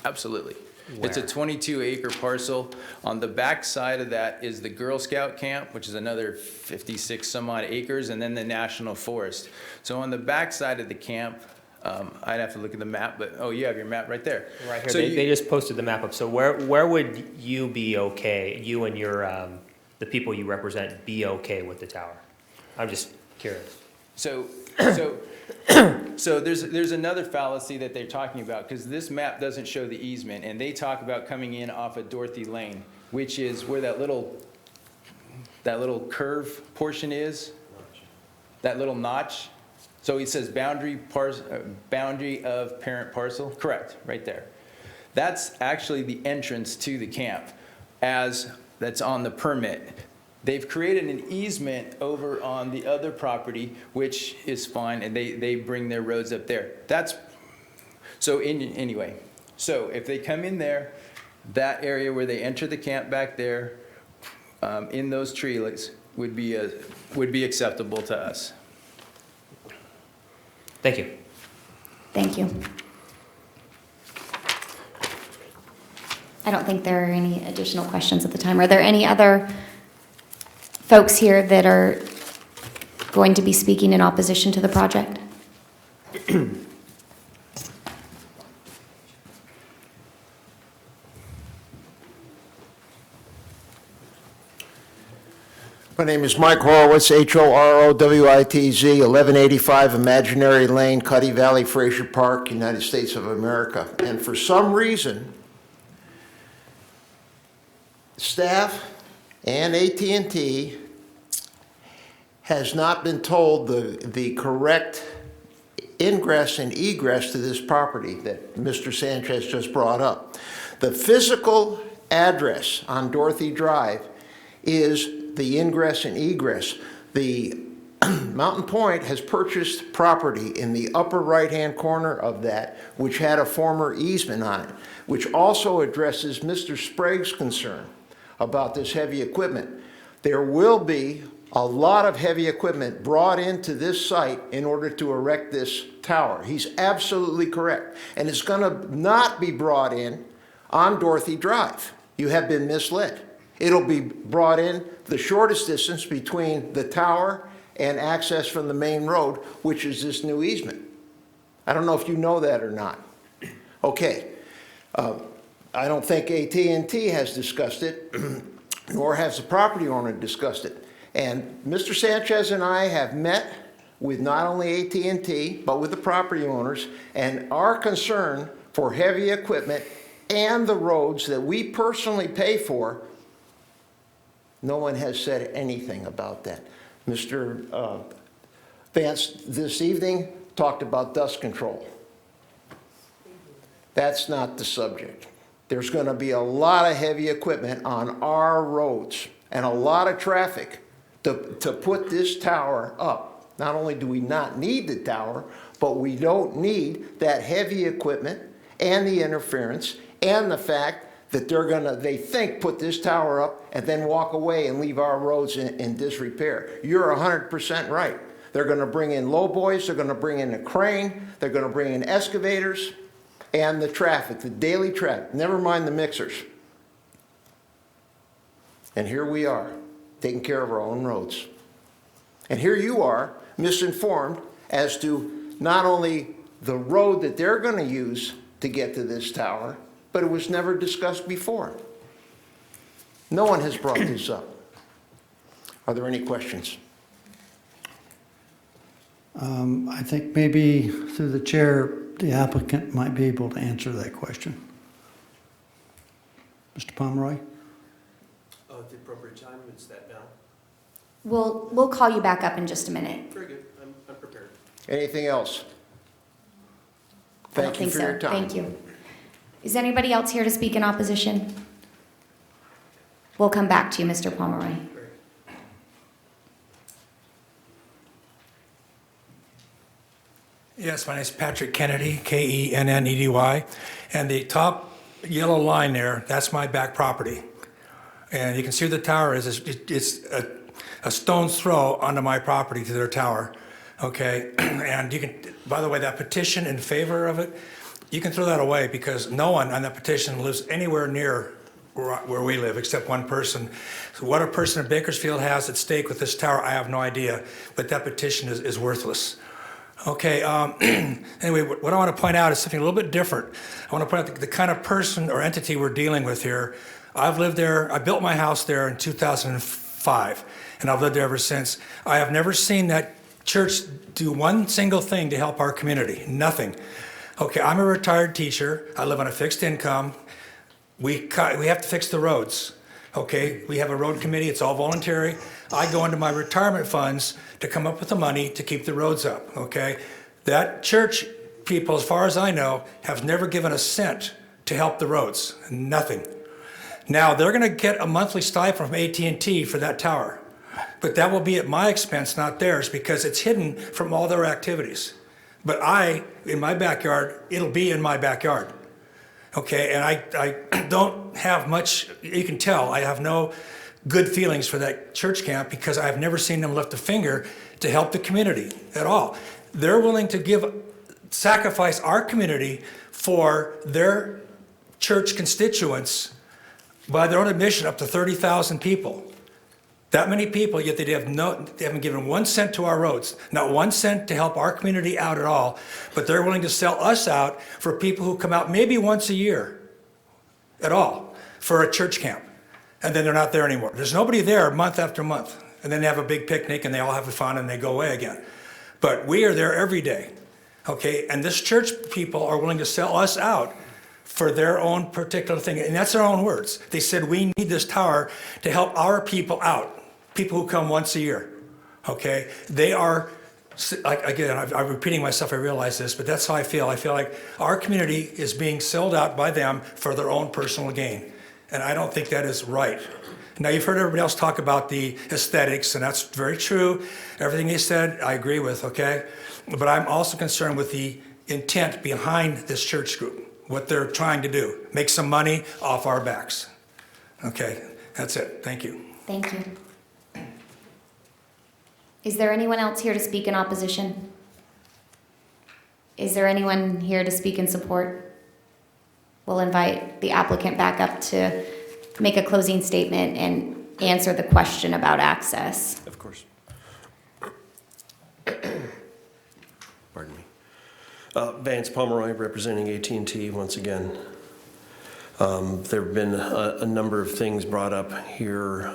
Absolutely. It's a Where? 22-acre parcel. On the back side of that is the Girl Scout camp, which is another 56 some odd acres, and then the National Forest. So on the back side of the camp, I'd have to look at the map, but, oh, you have your map right there. Right here, So they just posted the map up, so where would you be okay, you and your, the people you represent be okay with the tower? I'm just curious. So there's another fallacy that they're talking about, because this map doesn't show the easement, and they talk about coming in off of Dorothy Lane, which is where that little curve portion is, that little notch. So it says boundary of parent parcel, correct, right there. That's actually the entrance to the camp, that's on the permit. They've created an easement over on the other property, which is fine, and they bring their roads up there. Anyway, so if they come in there, that area where they enter the camp back there, in those trees would be acceptable to us. Thank you. Thank you. I don't think there are any additional questions at the time. Are there any other folks here that are going to be speaking in opposition to the project? My name is Mike Horowitz, Horowitz, 1185 Imaginary Lane, Cuddy Valley, Frazier Park, United States of America. And for some reason, staff and AT&T has not been told the correct ingress and egress to this property that Mr. Sanchez just brought up. The physical address on Dorothy Drive is the ingress and egress. The Mountain Point has purchased property in the upper right-hand corner of that, which had a former easement on it, which also addresses Mr. Sprague's concern about this heavy equipment. There will be a lot of heavy equipment brought into this site in order to erect this tower. He's absolutely correct. And it's going to not be brought in on Dorothy Drive. You have been misled. It'll be brought in the shortest distance between the tower and access from the main road, which is this new easement. I don't know if you know that or not. Okay. I don't think AT&T has discussed it, nor has the property owner discussed it. And Mr. Sanchez and I have met with not only AT&T, but with the property owners, and our concern for heavy equipment and the roads that we personally pay for, no one has said anything about that. Mr. Vance this evening talked about dust control. That's not the subject. There's going to be a lot of heavy equipment on our roads and a lot of traffic to put this tower up. Not only do we not need the tower, but we don't need that heavy equipment and the interference and the fact that they think put this tower up and then walk away and leave our roads in disrepair. You're 100% right. They're going to bring in lowboys, they're going to bring in a crane, they're going to bring in excavators, and the traffic, the daily traffic, never mind the mixers. And here we are, taking care of our own roads. And here you are, misinformed as to not only the road that they're going to use to get to this tower, but it was never discussed before. No one has brought this up. Are there any questions? I think maybe through the chair, the applicant might be able to answer that question. Mr. Pomeroy? At the appropriate time, it's that now. We'll call you back up in just a minute. Very good, I'm prepared. Anything else? I don't Thank you think for so. your time. Thank you. Is anybody else here to speak in opposition? We'll come back to you, Mr. Pomeroy. Yes, my name is Patrick Kennedy, Kennedy, and the top yellow line there, that's my back property. And you can see where the tower is. It's a stone's throw onto my property to their tower, okay? And you can, by the way, that petition in favor of it, you can throw that away because no one on that petition lives anywhere near where we live except one person. So what a person in Bakersfield has at stake with this tower, I have no idea, but that petition is worthless. Okay, anyway, what I want to point out is something a little bit different. I want to point out the kind of person or entity we're dealing with here. I've lived there, I built my house there in 2005, and I've lived there ever since. I have never seen that church do one single thing to help our community, nothing. Okay, I'm a retired teacher, I live on a fixed income. We have to fix the roads, okay? We have a road committee, it's all voluntary. I go into my retirement funds to come up with the money to keep the roads up, okay? That church people, as far as I know, have never given a cent to help the roads, nothing. Now, they're gonna get a monthly stipend from AT&T for that tower, but that will be at my expense, not theirs, because it's hidden from all their activities. But in my backyard, it'll be in my backyard, okay? And I don't have much, you can tell, I have no good feelings for that church camp because I've never seen them lift a finger to help the community at all. They're willing to sacrifice our community for their church constituents by their own admission up to 30,000 people. That many people, yet they haven't given 1 cent to our roads, not 1 cent to help our community out at all, but they're willing to sell us out for people who come out maybe once a year at all for a church camp. And then they're not there anymore. There's nobody there month after month. And then they have a big picnic and they all have fun and they go away again. But we are there every day, okay? And this church people are willing to sell us out for their own particular thing. And that's their own words. They said, we need this tower to help our people out, people who come once a year, okay? They are, again, I'm repeating myself, I realize this, but that's how I feel. I feel like our community is being sold out by them for their own personal gain. And I don't think that is right. Now, you've heard everybody else talk about the aesthetics, and that's very true. Everything they said, I agree with, okay? But I'm also concerned with the intent behind this church group, what they're trying to do, make some money off our backs. Okay, that's it. Thank you. Thank you. Is there anyone else here to speak in opposition? Is there anyone here to speak in support? We'll invite the applicant back up to make a closing statement and answer the question about access. Of course. Pardon me. Vance Pomeroy, representing AT&T once again. There have been a number of things brought up here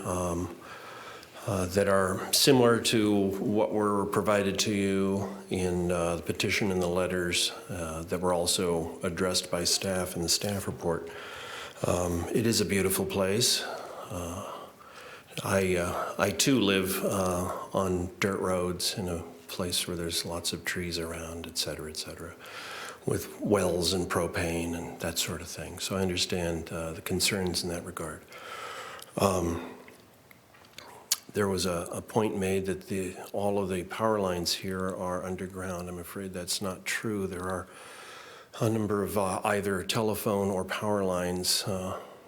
that are similar to what were provided to you in the petition and the letters that were also addressed by staff in the staff report. It is a beautiful place. I too live on dirt roads in a place where there's lots of trees around, et cetera, with wells and propane and that sort of thing. So I understand the concerns in that regard. There was a point made that all of the power lines here are underground. I'm afraid that's not true. There are a number of either telephone or power lines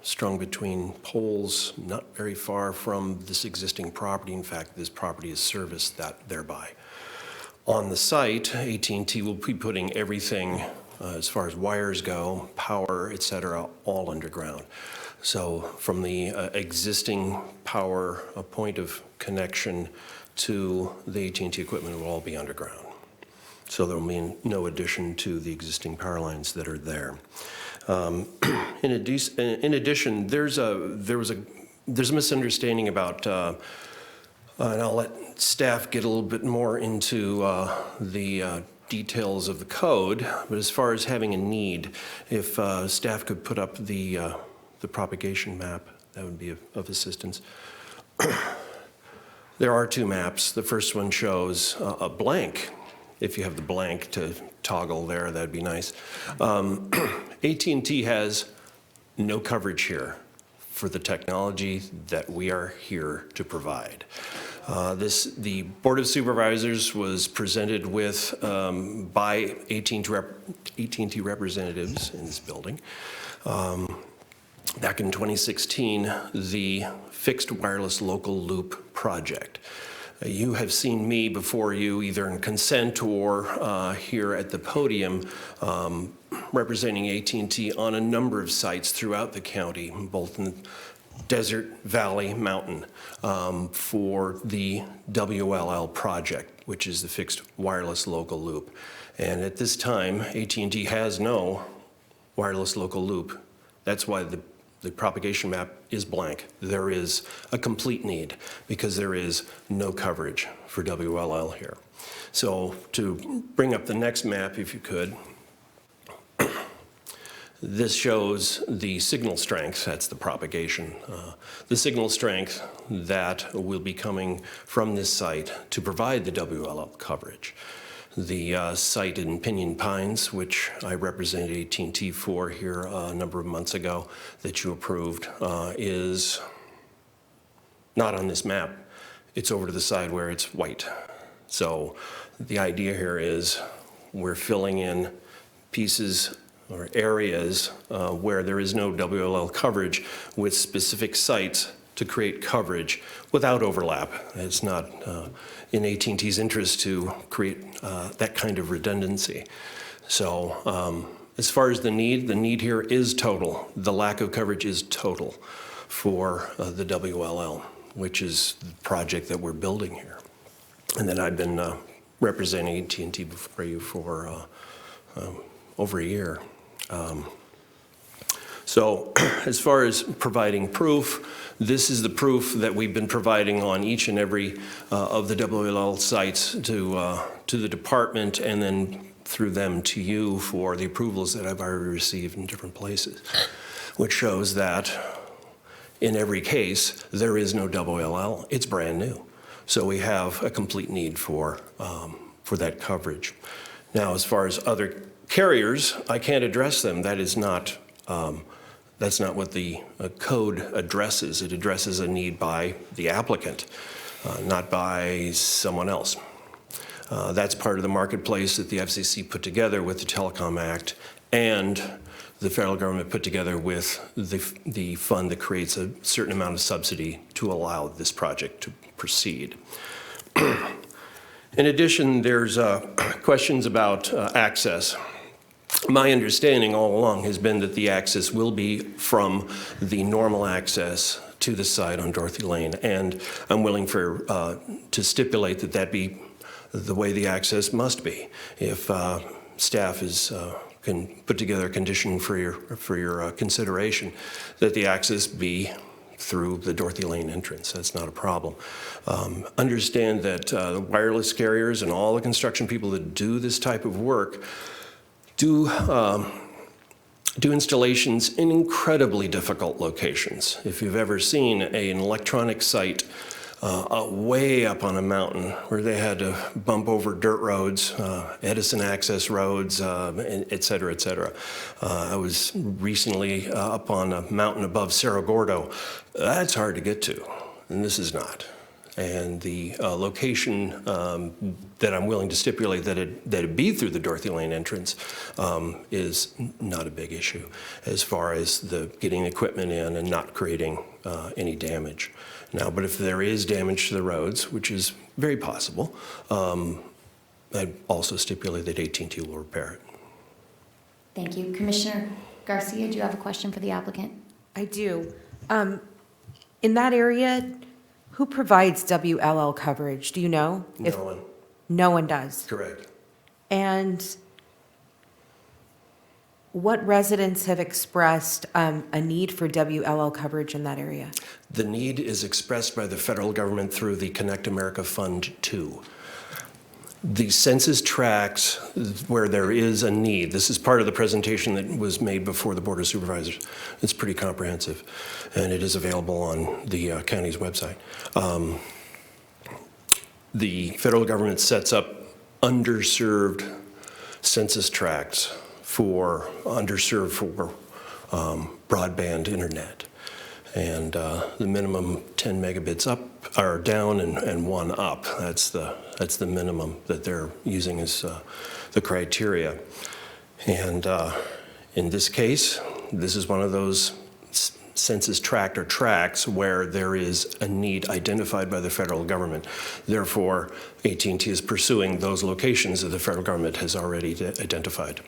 strung between poles not very far from this existing property. In fact, this property is serviced thereby. On the site, AT&T will be putting everything as far as wires go, power, et cetera, all underground. So from the existing power point of connection to the AT&T equipment will all be underground. So there will be no addition to the existing power lines that are there. In addition, there's a misunderstanding about And I'll let staff get a little bit more into the details of the code, but as far as having a need, if staff could put up the propagation map, that would be of assistance. There are two maps. The first one shows a blank. If you have the blank to toggle there, that'd be nice. AT&T has no coverage here for the technology that we are here to provide. The Board of Supervisors was presented with by AT&T representatives in this building. Back in 2016, the Fixed Wireless Local Loop project. You have seen me before you, either in consent or here at the podium, representing AT&T on a number of sites throughout the county, both in Desert, Valley, Mountain, for the WLL project, which is the Fixed Wireless Local Loop. And at this time, AT&T has no wireless local loop. That's why the propagation map is blank. There is a complete need because there is no coverage for WLL here. So to bring up the next map, if you could, this shows the signal strength, that's the propagation, the signal strength that will be coming from this site to provide the WLL coverage. The site in Pinyon Pines, which I represented AT&T for here a number of months ago that you approved, is not on this map. It's over to the side where it's white. So the idea here is we're filling in pieces or areas where there is no WLL coverage with specific sites to create coverage without overlap. It's not in AT&T's interest to create that kind of redundancy. So as far as the need here is total. The lack of coverage is total for the WLL, which is the project that we're building here. And then I've been representing AT&T before you for over a year. So as far as providing proof, this is the proof that we've been providing on each and every of the WLL sites to the department and then through them to you for the approvals that I've already received in different places, which shows that in every case, there is no WLL. It's brand new. So we have a complete need for that coverage. Now, as far as other carriers, I can't address them. That is not, that's not what the code addresses. It addresses a need by the applicant, not by someone else. That's part of the marketplace that the FCC put together with the Telecom Act and the federal government put together with the fund that creates a certain amount of subsidy to allow this project to proceed. In addition, there's questions about access. My understanding all along has been that the access will be from the normal access to the site on Dorothy Lane, and I'm willing to stipulate that that be the way the access must be. If staff can put together a condition for your consideration, that the access be through the Dorothy Lane entrance. That's not a problem. Understand that the wireless carriers and all the construction people that do this type of work do installations in incredibly difficult locations. If you've ever seen an electronic site way up on a mountain where they had to bump over dirt roads, Edison access roads, et cetera, et cetera. I was recently up on a mountain above Cerro Gordo. That's hard to get to, and this is not. And the location that I'm willing to stipulate that it be through the Dorothy Lane entrance is not a big issue as far as getting equipment in and not creating any damage. Now, but if there is damage to the roads, which is very possible, I'd also stipulate that AT&T will repair it. Thank you. Commissioner Garcia, do you have a question for the applicant? I do. In that area, who provides WLL coverage? Do you know? No one. No one does. Correct. And What residents have expressed a need for WLL coverage in that area? The need is expressed by the federal government through the Connect America Fund 2. The census tracts where there is a need. This is part of the presentation that was made before the Board of Supervisors. It's pretty comprehensive, and it is available on the county's website. The federal government sets up underserved census tracts for broadband internet. And the minimum 10 megabits up or down and 1 up. That's the minimum that they're using as the criteria. And in this case, this is one of those census tract or tracts where there is a need identified by the federal government. Therefore, AT&T is pursuing those locations that the federal government has already identified.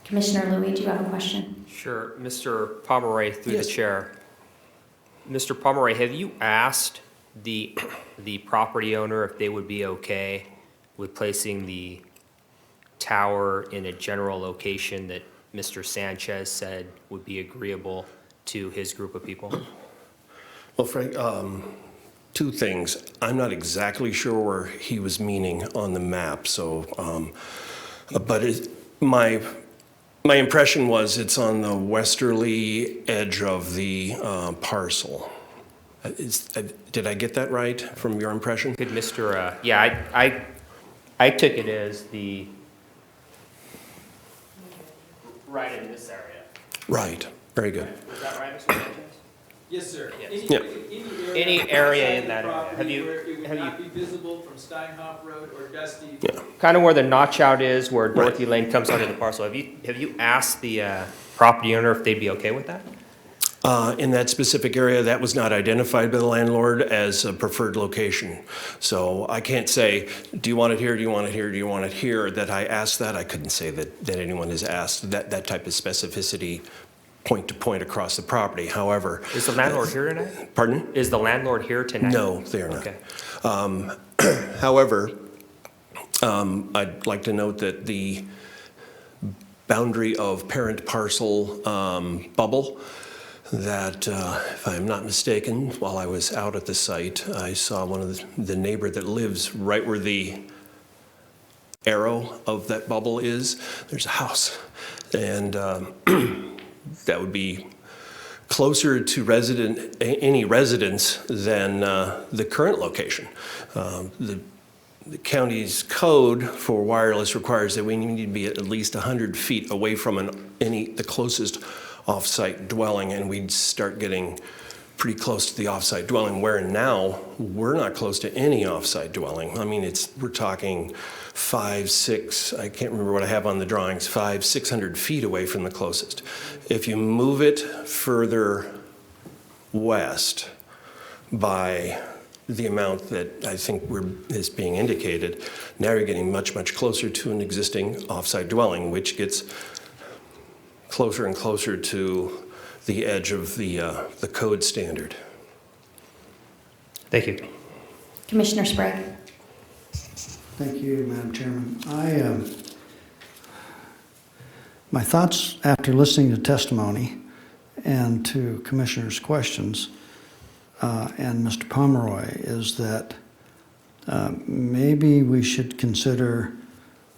Commissioner Louie, do you have a question? Sure. Mr. Pomeroy, through Yes. the chair. Mr. Pomeroy, have you asked the property owner if they would be okay with placing the tower in a general location that Mr. Sanchez said would be agreeable to his group of people? Well, Frank, two things. I'm not exactly sure where he was meaning on the map, so, my impression was it's on the westerly edge of the parcel. Did I get that right from your impression? Could Mr. Yeah, I took it as the, right in this area. Right. Very good. Is that right, Mr. Sanchez? Yes, sir. Yeah. Any area in that area. Property Have you- where it would have not be visible from Steinhoff Road or Dusty. Yeah. Kind of where the notch out is, where Dorothy Lane comes onto the parcel. Have you asked the property owner if they'd be okay with that? In that specific area, that was not identified by the landlord as a preferred location. So I can't say, do you want it here, do you want it here, do you want it here? That I asked that. I couldn't say that anyone has asked that type of specificity point to point across the property. However. Is the landlord here tonight? Pardon? Is the landlord here tonight? No, they are not. Okay. However, I'd like to note that the boundary of parent parcel bubble that, if I'm not mistaken, while I was out at the site, I saw one of the neighbor that lives right where the arrow of that bubble is. There's a house. And that would be closer to any residence than the current location. The county's code for wireless requires that we need to be at least 100 feet away from the closest off-site dwelling, and we'd start getting pretty close to the off-site dwelling, where now we're not close to any off-site dwelling. I mean, we're talking 5, 6, I can't remember what I have on the drawings, 500, 600 feet away from the closest. If you move it further west by the amount that I think is being indicated, now you're getting much, much closer to an existing off-site dwelling, which gets closer and closer to the edge of the code standard. Thank you. Commissioner Sprague. Thank you, Madam Chairman. My thoughts after listening to testimony and to Commissioner's questions and Mr. Pomeroy is that maybe we should consider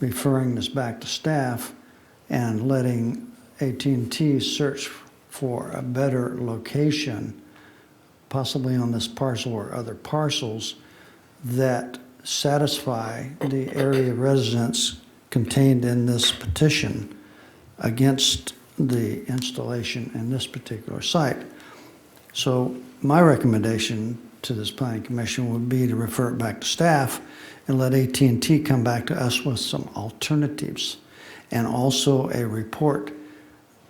referring this back to staff and letting AT&T search for a better location, possibly on this parcel or other parcels, that satisfy the area residents contained in this petition against the installation in this particular site. So my recommendation to this planning commission would be to refer it back to staff and let AT&T come back to us with some alternatives and also a report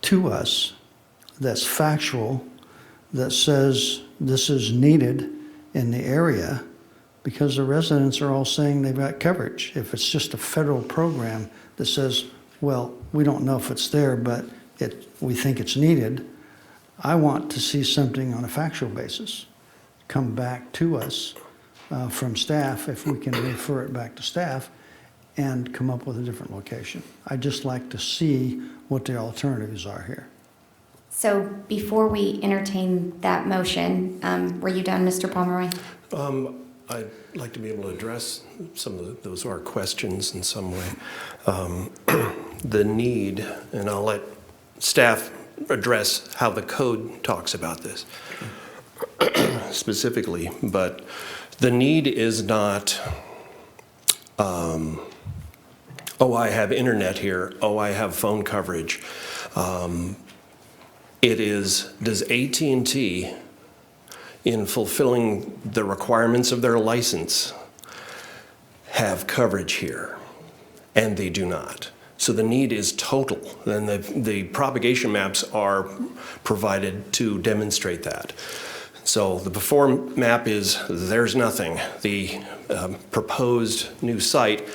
to us that's factual, that says this is needed in the area, because the residents are all saying they've got coverage. If it's just a federal program that says, well, we don't know if it's there, but we think it's needed, I want to see something on a factual basis come back to us from staff, if we can refer it back to staff, and come up with a different location. I'd just like to see what the alternatives are here. So before we entertain that motion, were you done, Mr. Pomeroy? I'd like to be able to address some of those are questions in some way. The need, and I'll let staff address how the code talks about this specifically, but the need is not, oh, I have internet here, oh, I have phone coverage. It is, does AT&T, in fulfilling the requirements of their license, have coverage here? And they do not. So the need is total, and the propagation maps are provided to demonstrate that. So the before map is there's nothing. The proposed new site,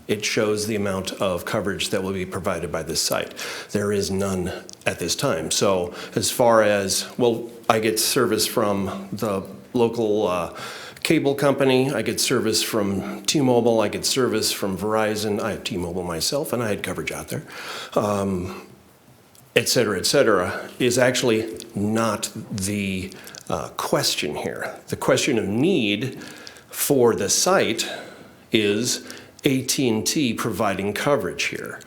it shows the amount of coverage that will be provided by this site. There is none at this time. So as far as, well, I get service from the local cable company, I get service from T-Mobile, I get service from Verizon. I have T-Mobile myself, and I had coverage out there, et cetera, is actually not the question here. The question of need for the site is AT&T providing coverage here.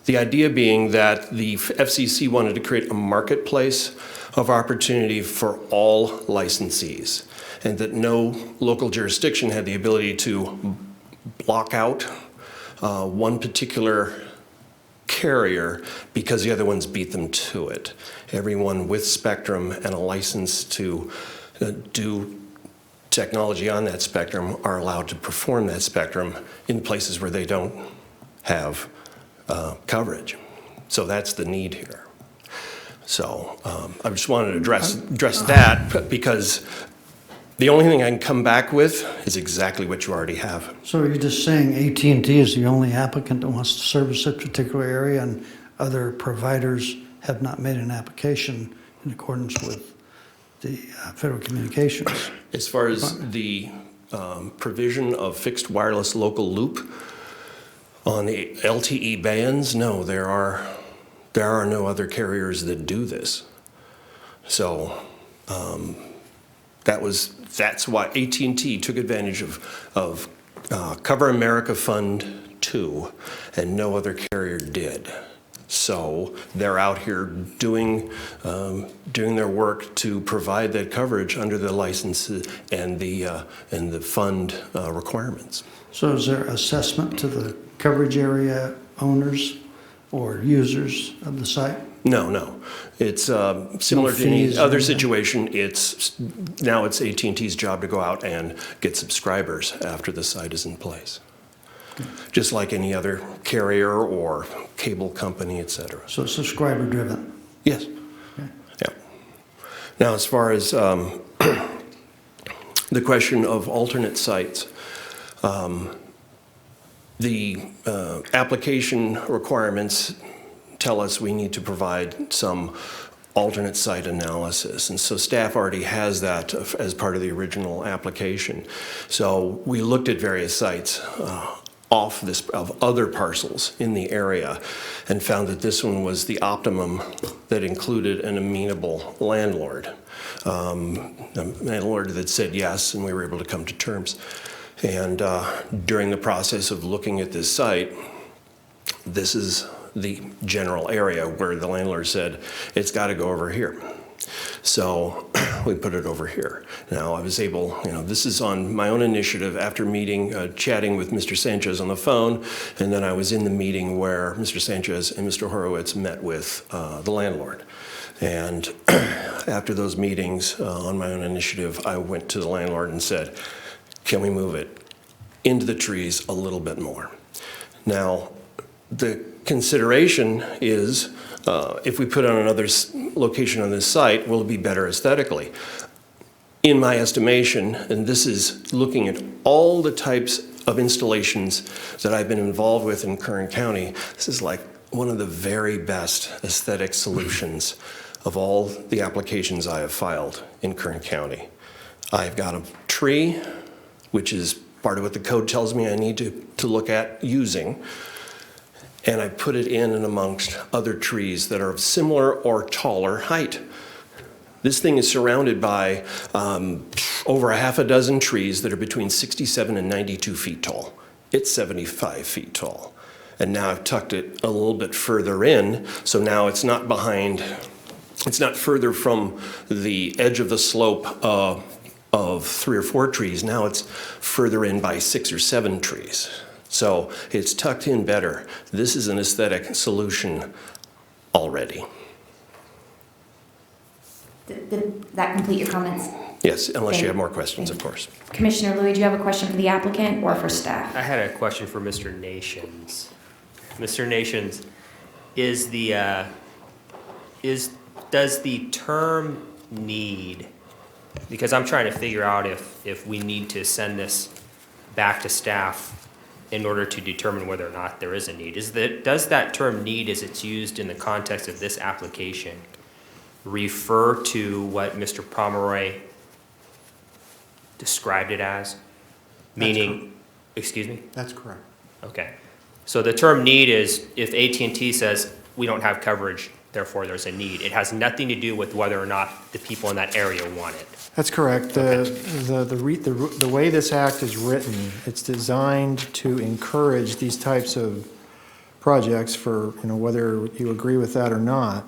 The idea being that the FCC wanted to create a marketplace of opportunity for all licensees, and that no local jurisdiction had the ability to block out one particular carrier because the other ones beat them to it. Everyone with spectrum and a license to do technology on that spectrum are allowed to perform that spectrum in places where they don't have coverage. So that's the need here. So I just wanted to address that, because the only thing I can come back with is exactly what you already have. So you're just saying AT&T is the only applicant that wants to service a particular area, and other providers have not made an application in accordance with the Federal Communications? As far as the provision of fixed wireless local loop on the LTE bands, no, there are no other carriers that do this. So that's why AT&T took advantage of Cover America Fund 2, and no other carrier did. So they're out here doing their work to provide that coverage under the licenses and the fund requirements. So is there assessment to the coverage area owners or users of the site? No. It's similar to any other situation. Now it's AT&T's job to go out and get subscribers after the site is in place. Just like any other carrier or cable company, et cetera. So subscriber driven? Yes. Okay. Yeah. Now, as far as the question of alternate sites, the application requirements tell us we need to provide some alternate site analysis. And so staff already has that as part of the original application. So we looked at various sites of other parcels in the area and found that this one was the optimum that included an amenable landlord. A landlord that said yes, and we were able to come to terms. And during the process of looking at this site, this is the general area where the landlord said, it's got to go over here. So we put it over here. Now I was able, this is on my own initiative after chatting with Mr. Sanchez on the phone, and then I was in the meeting where Mr. Sanchez and Mr. Horowitz met with the landlord. And after those meetings, on my own initiative, I went to the landlord and said, can we move it into the trees a little bit more? Now, the consideration is, if we put on another location on this site, will it be better aesthetically? In my estimation, and this is looking at all the types of installations that I've been involved with in Kern County, this is like one of the very best aesthetic solutions of all the applications I have filed in Kern County. I've got a tree, which is part of what the code tells me I need to look at using. And I put it in and amongst other trees that are of similar or taller height. This thing is surrounded by over a half a dozen trees that are between 67 and 92 feet tall. It's 75 feet tall. And now I've tucked it a little bit further in, so now it's not behind, it's not further from the edge of the slope of 3 or 4 trees. Now it's further in by 6 or 7 trees. So it's tucked in better. This is an aesthetic solution already. Did that complete your comments? Yes, unless Thank you have you. more questions, Thank of course. Commissioner Louie, do you have a question for the applicant or for staff? I had a question for Mr. Nations. Mr. Nations, does the term need, because I'm trying to figure out if we need to send this back to staff in order to determine whether or not there is a need. Does that term need, as it's used in the context of this application, refer to what Mr. Pomeroy described it as? Meaning, excuse me? That's correct. Okay. So the term need is if AT&T says we don't have coverage, therefore there's a need. It has nothing to do with whether or not the people in that area want it. That's correct. The way this act is written, it's designed to encourage these types of projects for, whether you agree with that or not.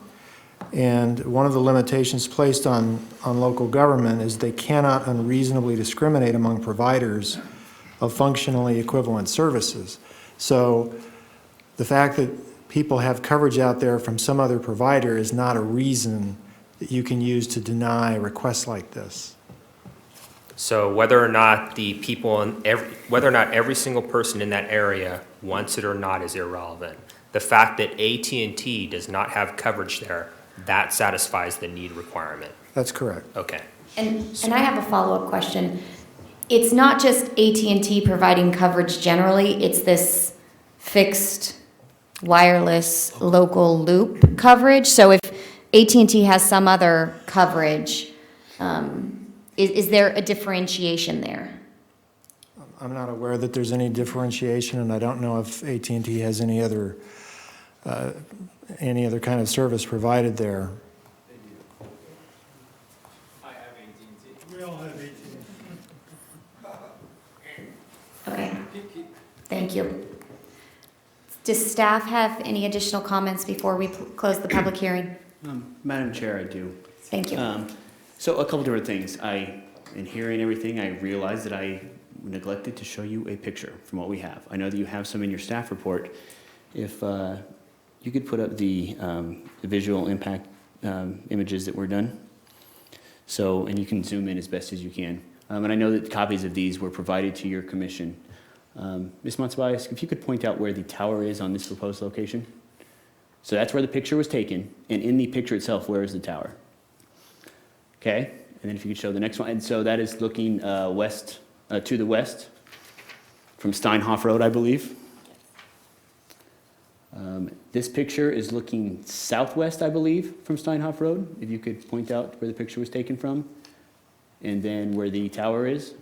And one of the limitations placed on local government is they cannot unreasonably discriminate among providers of functionally equivalent services. So the fact that people have coverage out there from some other provider is not a reason that you can use to deny requests like this. So whether or not the people whether or not every single person in that area wants it or not is irrelevant. The fact that AT&T does not have coverage there, that satisfies the need requirement. That's correct. Okay. And I have a follow-up question. It's not just AT&T providing coverage generally, it's this fixed wireless local loop coverage. So if AT&T has some other coverage, is there a differentiation there? I'm not aware that there's any differentiation, and I don't know if AT&T has any other kind of service provided there. I have AT&T. We all have AT&T. Okay, thank you. Does staff have any additional comments before we close the public hearing? Madam Chair, I do. Thank you. So a couple different things. In hearing everything, I realized that I neglected to show you a picture from what we have. I know that you have some in your staff report. If you could put up the visual impact images that were done. So, and you can zoom in as best as you can. And I know that copies of these were provided to your commission. Ms. Monsiváis, if you could point out where the tower is on this proposed location. So that's where the picture was taken, and in the picture itself, where is the tower? Okay, and then if you could show the next one. And so that is looking west, to the west, from Steinhoff Road, I believe. This picture is looking southwest, I believe, from Steinhoff Road. If you could point out where the picture was taken from, and then where the tower is.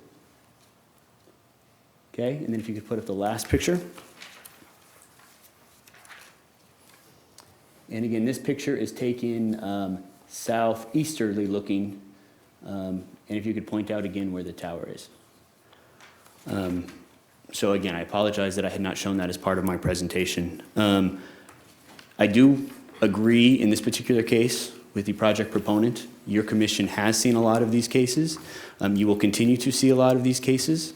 Okay, and then if you could put up the last picture. And again, this picture is taken southeasterly looking, and if you could point out again where the tower is. So again, I apologize that I had not shown that as part of my presentation. I do agree in this particular case with the project proponent. Your commission has seen a lot of these cases. You will continue to see a lot of these cases.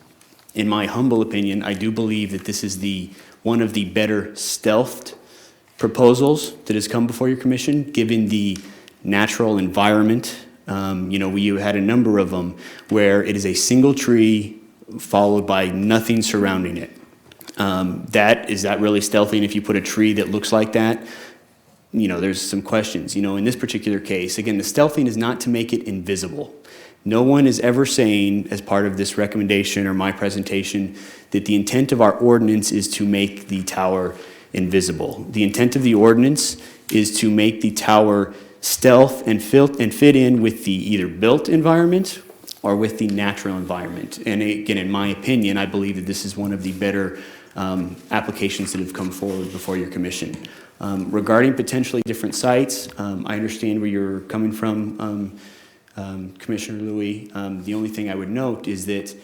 In my humble opinion, I do believe that this is one of the better stealthed proposals that has come before your commission, given the natural environment. We had a number of them where it is a single tree followed by nothing surrounding it. Is that really stealthy? And if you put a tree that looks like that, there's some questions. In this particular case, again, the stealthing is not to make it invisible. No one is ever saying, as part of this recommendation or my presentation, that the intent of our ordinance is to make the tower invisible. The intent of the ordinance is to make the tower stealth and fit in with the either built environment or with the natural environment. And again, in my opinion, I believe that this is one of the better applications that have come forward before your commission. Regarding potentially different sites, I understand where you're coming from, Commissioner Louie. The only thing I would note is that,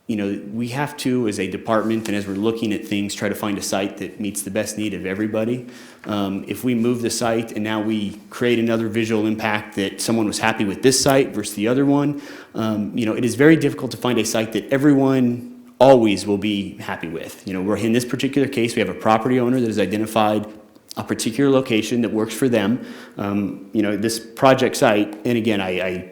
you know, we have to, as a department and as we're looking at things, try to find a site that meets the best need of everybody. If we move the site and now we create another visual impact that someone was happy with this site versus the other one, you know, it is very difficult to find a site that everyone always will be happy with. You know, we're in this particular case, we have a property owner that has identified a particular location that works for them. You know, this project site, and again, I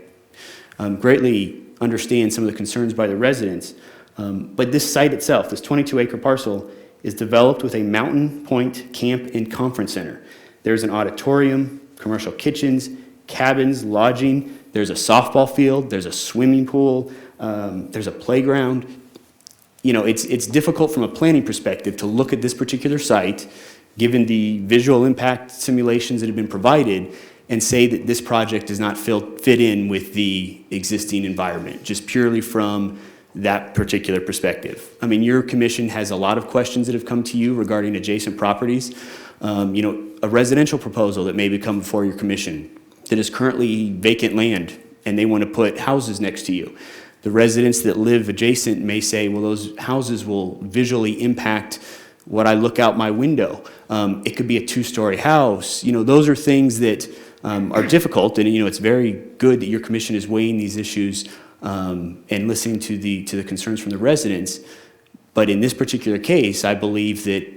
greatly understand some of the concerns by the residents, but this site itself, this 22-acre parcel, is developed with a Mountain Point Camp and Conference Center. There's an auditorium, commercial kitchens, cabins, lodging, there's a softball field, there's a swimming pool, there's a playground. You know, it's difficult from a planning perspective to look at this particular site, given the visual impact simulations that have been provided, and say that this project does not fit in with the existing environment, just purely from that particular perspective. I mean, your commission has a lot of questions that have come to you regarding adjacent properties. You know, a residential proposal that may come before your commission that is currently vacant land and they want to put houses next to you. The residents that live adjacent may say, well, those houses will visually impact what I look out my window. It could be a two-story house. You know, those are things that are difficult, and you know, it's very good that your commission is weighing these issues and listening to the concerns from the residents. But in this particular case, I believe that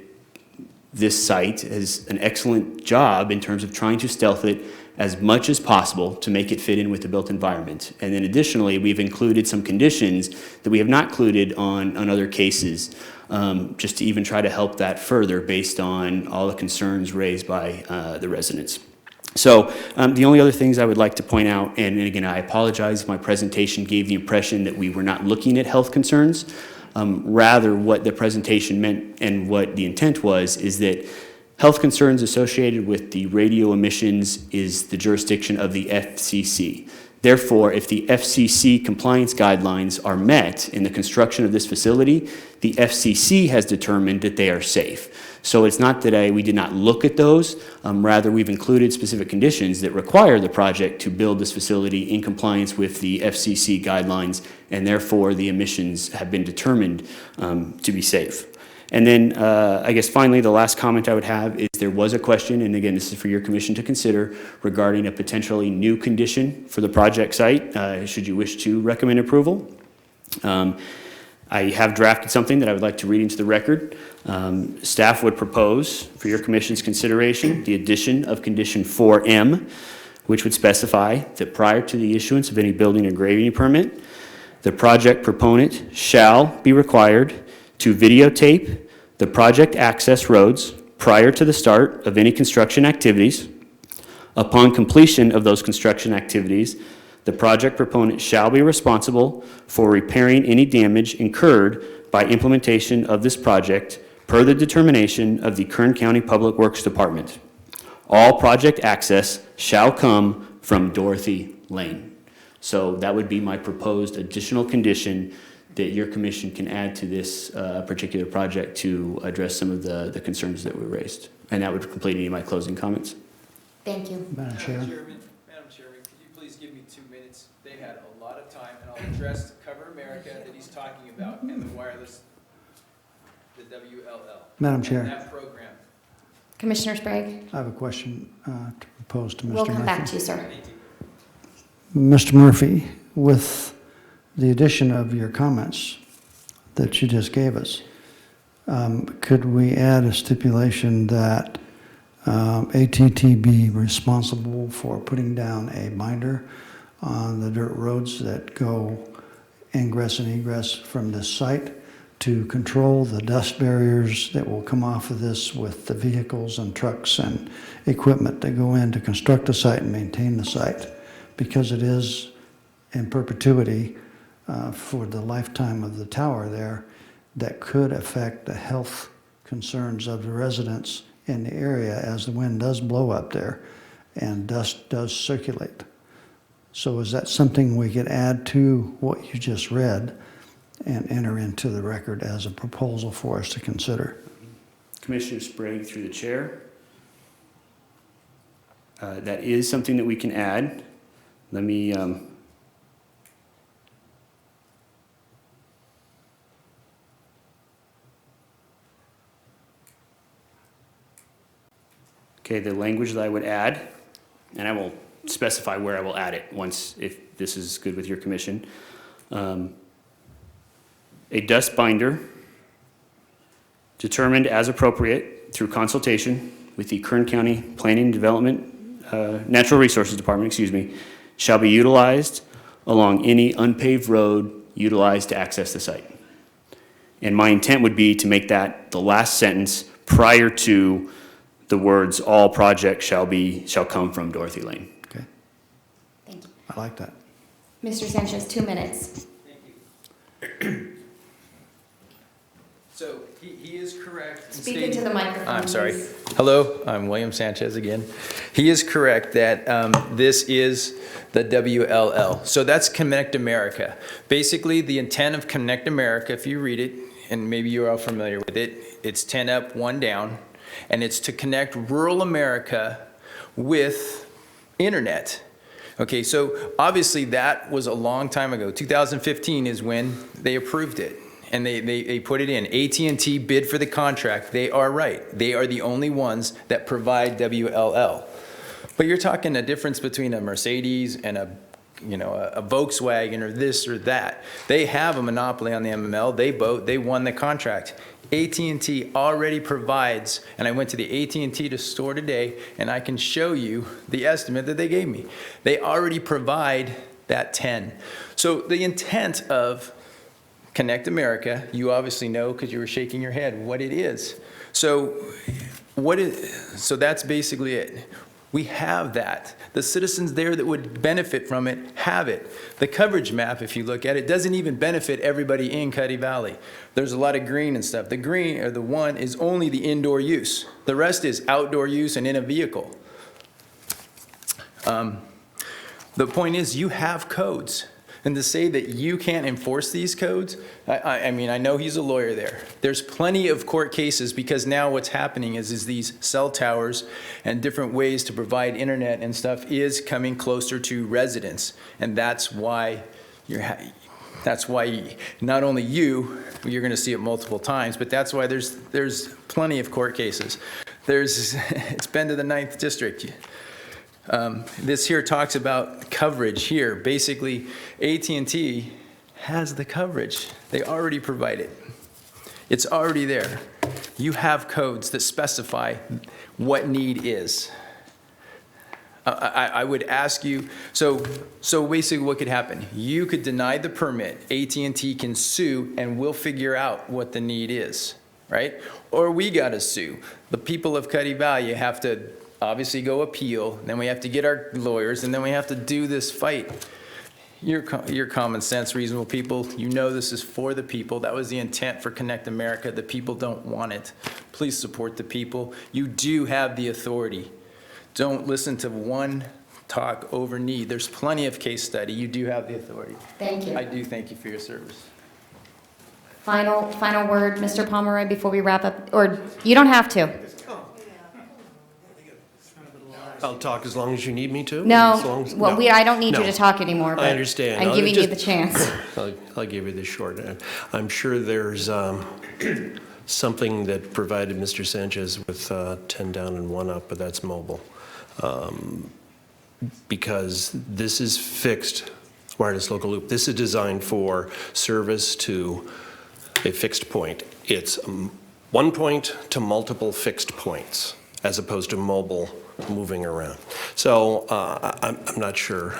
this site is an excellent job in terms of trying to stealth it as much as possible to make it fit in with the built environment. And then additionally, we've included some conditions that we have not included on other cases, just to even try to help that further based on all the concerns raised by the residents. So the only other things I would like to point out, and again, I apologize if my presentation gave the impression that we were not looking at health concerns. Rather, what the presentation meant and what the intent was is that health concerns associated with the radio emissions is the jurisdiction of the FCC. Therefore, if the FCC compliance guidelines are met in the construction of this facility, the FCC has determined that they are safe. So it's not that we did not look at those, rather we've included specific conditions that require the project to build this facility in compliance with the FCC guidelines, and therefore the emissions have been determined to be safe. And then I guess finally, the last comment I would have is there was a question, and again, this is for your commission to consider, regarding a potentially new condition for the project site, should you wish to recommend approval. I have drafted something that I would like to read into the record. Staff would propose for your commission's consideration the addition of condition 4M, which would specify that prior to the issuance of any building or grading permit, the project proponent shall be required to videotape the project access roads prior to the start of any construction activities. Upon completion of those construction activities, the project proponent shall be responsible for repairing any damage incurred by implementation of this project per the determination of the Kern County Public Works Department. All project access shall come from Dorothy Lane. So that would be my proposed additional condition that your commission can add to this particular project to address some of the concerns that were raised. And that would complete any of my closing comments. Thank you. Madam Chair. Madam Chairman, could you please give me 2 minutes? They had a lot of time, and I'll address Cover America that he's talking about and the wireless, the WLL. Madam Chair. That program. Commissioner Sprague, I have a question to propose to Mr. we'll Murphy. come back to you, sir. Mr. Murphy, with the addition of your comments that you just gave us, could we add a stipulation that AT&T be responsible for putting down a binder on the dirt roads that go ingress and egress from this site to control the dust barriers that will come off of this with the vehicles and trucks and equipment that go in to construct the site and maintain the site, because it is in perpetuity for the lifetime of the tower there, that could affect the health concerns of the residents in the area as the wind does blow up there and dust does circulate. So is that something we could add to what you just read and enter into the record as a proposal for us to consider? Commissioner Sprague through the chair. That is something that we can add. Let me, okay, the language that I would add, and I will specify where I will add it once, if this is good with your commission. A dust binder determined as appropriate through consultation with the Kern County Planning and Development, Natural Resources Department, shall be utilized along any unpaved road utilized to access the site. And my intent would be to make that the last sentence prior to the words, all projects shall come from Dorothy Lane. Okay. Thank you. I like that. Mr. Sanchez, 2 minutes. So he is correct. in Speak into stating- the microphone, I'm sorry. please. Hello, I'm William Sanchez again. He is correct that this is the WLL. So that's Connect America. Basically, the intent of Connect America, if you read it, and maybe you're all familiar with it, it's 10 up, 1 down, and it's to connect rural America with internet. Okay, so obviously that was a long time ago. 2015 is when they approved it. And they put it in. AT&T bid for the contract. They are right. They are the only ones that provide WLL. But you're talking a difference between a Mercedes and a Volkswagen or this or that. They have a monopoly on the MML. They won the contract. AT&T already provides, and I went to the AT&T store today, and I can show you the estimate that they gave me. They already provide that 10. So the intent of Connect America, you obviously know because you were shaking your head what it is. So that's basically it. We have that. The citizens there that would benefit from it have it. The coverage map, if you look at it, doesn't even benefit everybody in Cuddy Valley. There's a lot of green and stuff. The green, or the one, is only the indoor use. The rest is outdoor use and in a vehicle. The point is, you have codes. And to say that you can't enforce these codes, I mean, I know he's a lawyer there. There's plenty of court cases because now what's happening is these cell towers and different ways to provide internet and stuff is coming closer to residents. And that's why not only you're going to see it multiple times, but that's why there's plenty of court cases. It's been to the 9th District. This here talks about coverage here. Basically, AT&T has the coverage. They already provide it. It's already there. You have codes that specify what need is. I would ask you, so basically what could happen? You could deny the permit. AT&T can sue and we'll figure out what the need is, right? Or we gotta sue. The people of Cuddy Valley have to obviously go appeal, then we have to get our lawyers, and then we have to do this fight. You're common sense, reasonable people. You know this is for the people. That was the intent for Connect America. The people don't want it. Please support the people. You do have the authority. Don't listen to one talk over need. There's plenty of case study. You do have the authority. Thank you. I do thank you for your service. Final word, Mr. Pomeroy, before we wrap up, or you don't have to. I'll talk as long as you need me to? No, I don't need you No. to talk anymore, but I understand. I'm No, giving you just- the chance. I'll give you this short. I'm sure there's something that provided Mr. Sanchez with 10 down and 1 up, but that's mobile. Because this is fixed wireless local loop. This is designed for service to a fixed point. It's one point to multiple fixed points, as opposed to mobile moving around. So I'm not sure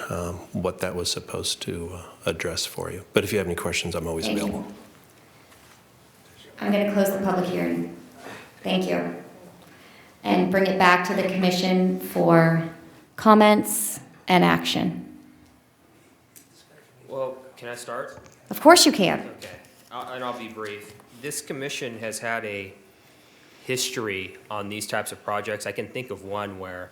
what that was supposed to address for you. But if you have any questions, I'm always Thank you. available. I'm going to close the public hearing. Thank you. And bring it back to the commission for comments and action. Well, can I start? Of course you can. Okay, and I'll be brief. This commission has had a history on these types of projects. I can think of one where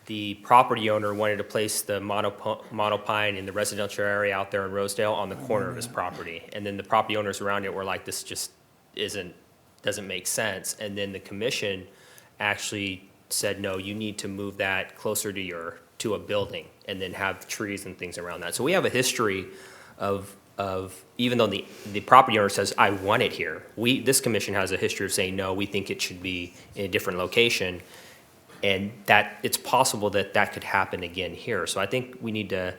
the property owner wanted to place the monopine in the residential area out there in Rosedale on the corner of his property. And then the property owners around it were like, this just doesn't make sense. And then the commission actually said, no, you need to move that closer to a building and then have trees and things around that. So we have a history of even though the property owner says, I want it here, this commission has a history of saying, no, we think it should be in a different location. And that it's possible that could happen again here. So I think we need to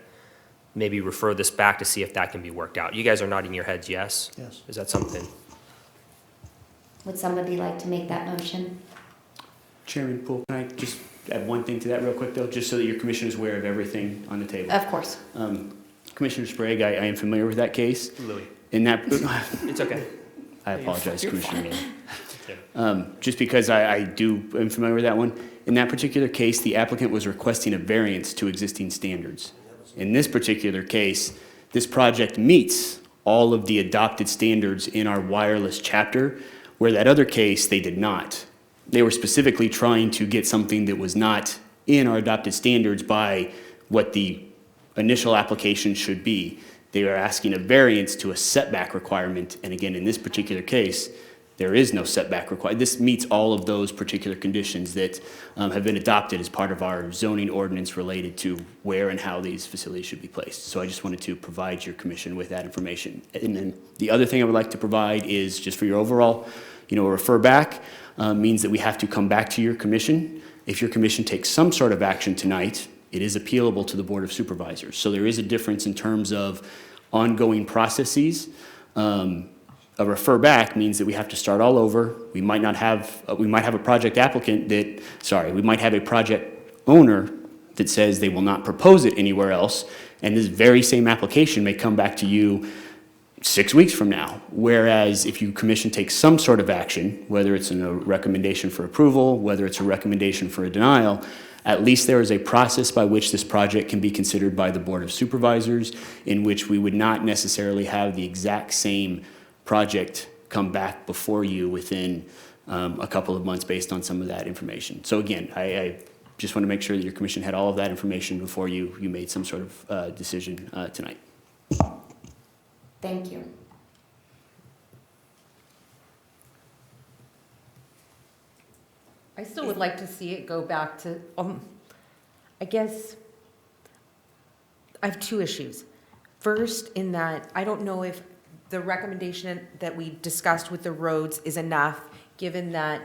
maybe refer this back to see if that can be worked out. You guys are nodding your heads, yes? Yes. Is that something? Would somebody like to make that motion? Chairman Poole, can I just add one thing to that real quick, though, just so that your commission is aware of everything on the table? Of course. Commissioner Sprague, I am familiar with that case. Louis. In that, It's okay. I apologize, You're Commissioner Miller. Just because I am familiar with that one. In that particular case, the applicant was requesting a variance to existing standards. In this particular case, this project meets all of the adopted standards in our wireless chapter, where that other case, they did not. They were specifically trying to get something that was not in our adopted standards by what the initial application should be. They are asking a variance to a setback requirement, and again, in this particular case, there is no setback required. This meets all of those particular conditions that have been adopted as part of our zoning ordinance related to where and how these facilities should be placed. So I just wanted to provide your commission with that information. And then the other thing I would like to provide is just for your overall, refer back means that we have to come back to your commission. If your commission takes some sort of action tonight, it is appealable to the Board of Supervisors. So there is a difference in terms of ongoing processes. A refer back means that we have to start all over. We might have a project applicant we might have a project owner that says they will not propose it anywhere else, and this very same application may come back to you 6 weeks from now. Whereas if you commission takes some sort of action, whether it's a recommendation for approval, whether it's a recommendation for a denial, at least there is a process by which this project can be considered by the Board of Supervisors, in which we would not necessarily have the exact same project come back before you within a couple of months based on some of that information. So again, I just want to make sure that your commission had all of that information before you made some sort of decision tonight. Thank you. I still would like to see it go back to, I guess, I have two issues. First, in that I don't know if the recommendation that we discussed with the roads is enough, given that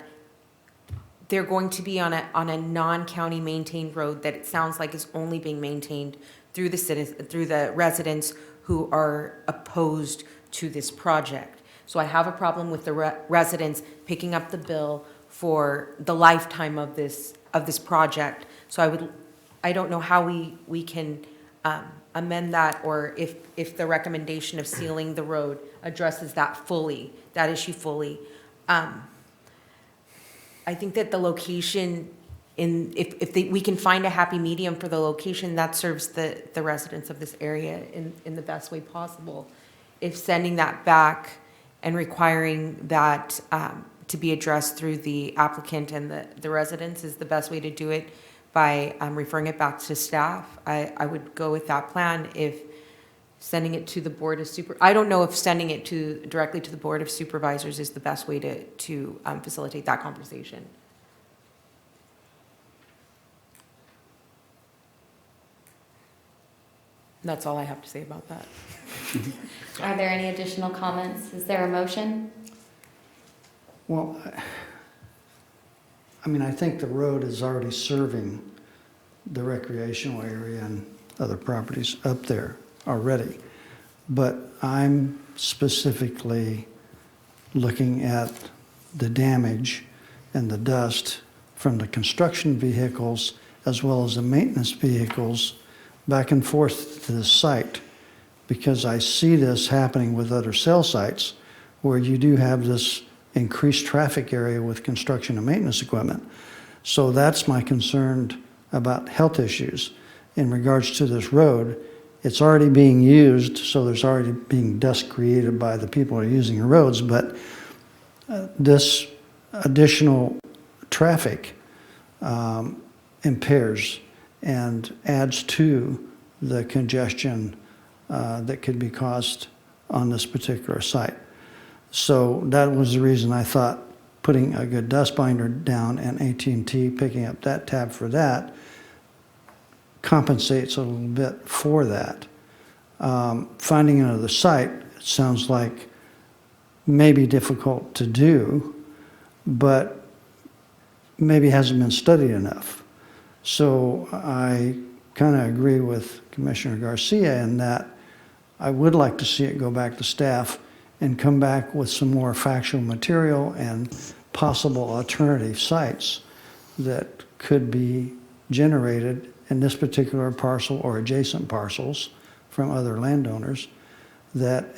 they're going to be on a non-county maintained road that it sounds like is only being maintained through the residents who are opposed to this project. So I have a problem with the residents picking up the bill for the lifetime of this project. So I don't know how we can amend that, or if the recommendation of sealing the road addresses that issue fully. I think that the location, we can find a happy medium for the location that serves the residents of this area in the best way possible. If sending that back and requiring that to be addressed through the applicant and the residents is the best way to do it, by referring it back to staff, I would go with that plan. If sending it to the Board of I don't know if sending it directly to the Board of Supervisors is the best way to facilitate that conversation. That's all I have to say about that. Are there any additional comments? Is there a motion? Well, I think the road is already serving the recreational area and other properties up there already. But I'm specifically looking at the damage and the dust from the construction vehicles as well as the maintenance vehicles back and forth to the site, because I see this happening with other cell sites where you do have this increased traffic area with construction and maintenance equipment. So that's my concern about health issues. In regards to this road, it's already being used, so there's already being dust created by the people who are using the roads, but this additional traffic impairs and adds to the congestion that could be caused on this particular site. So that was the reason I thought putting a good dust binder down and AT&T picking up that tab for that compensates a little bit for that. Finding another site sounds like maybe difficult to do, but maybe hasn't been studied enough. So I kind of agree with Commissioner Garcia in that I would like to see it go back to staff and come back with some more factual material and possible alternative sites that could be generated in this particular parcel or adjacent parcels from other landowners that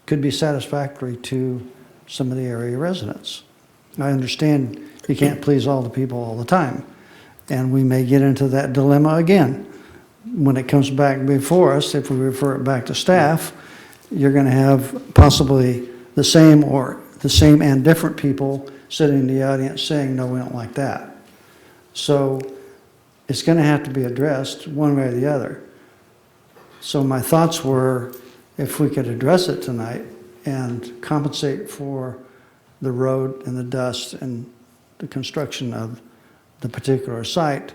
could be satisfactory to some of the area residents. I understand you can't please all the people all the time, and we may get into that dilemma again. When it comes back before us, if we refer it back to staff, you're going to have possibly the same and different people sitting in the audience saying, no, we don't like that. So it's going to have to be addressed one way or the other. So my thoughts were, if we could address it tonight and compensate for the road and the dust and the construction of the particular site,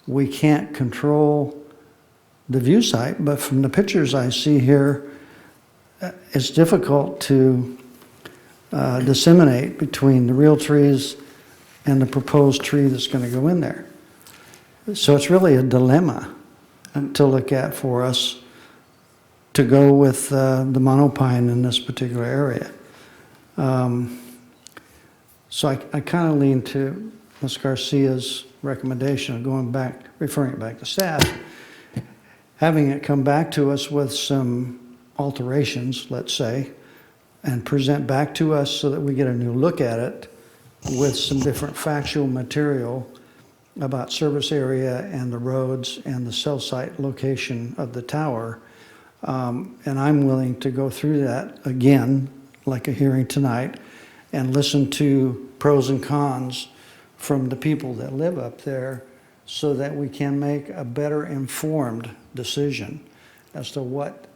we can't control the view site, but from the pictures I see here, it's difficult to disseminate between the real trees and the proposed tree that's going to go in there. So it's really a dilemma to look at for us to go with the monopine in this particular area. So I kind of lean to Ms. Garcia's recommendation of going back, referring it back to staff, having it come back to us with some alterations, let's say, and present back to us so that we get a new look at it with some different factual material about service area and the roads and the cell site location of the tower. And I'm willing to go through that again, like a hearing tonight, and listen to pros and cons from the people that live up there so that we can make a better informed decision as to what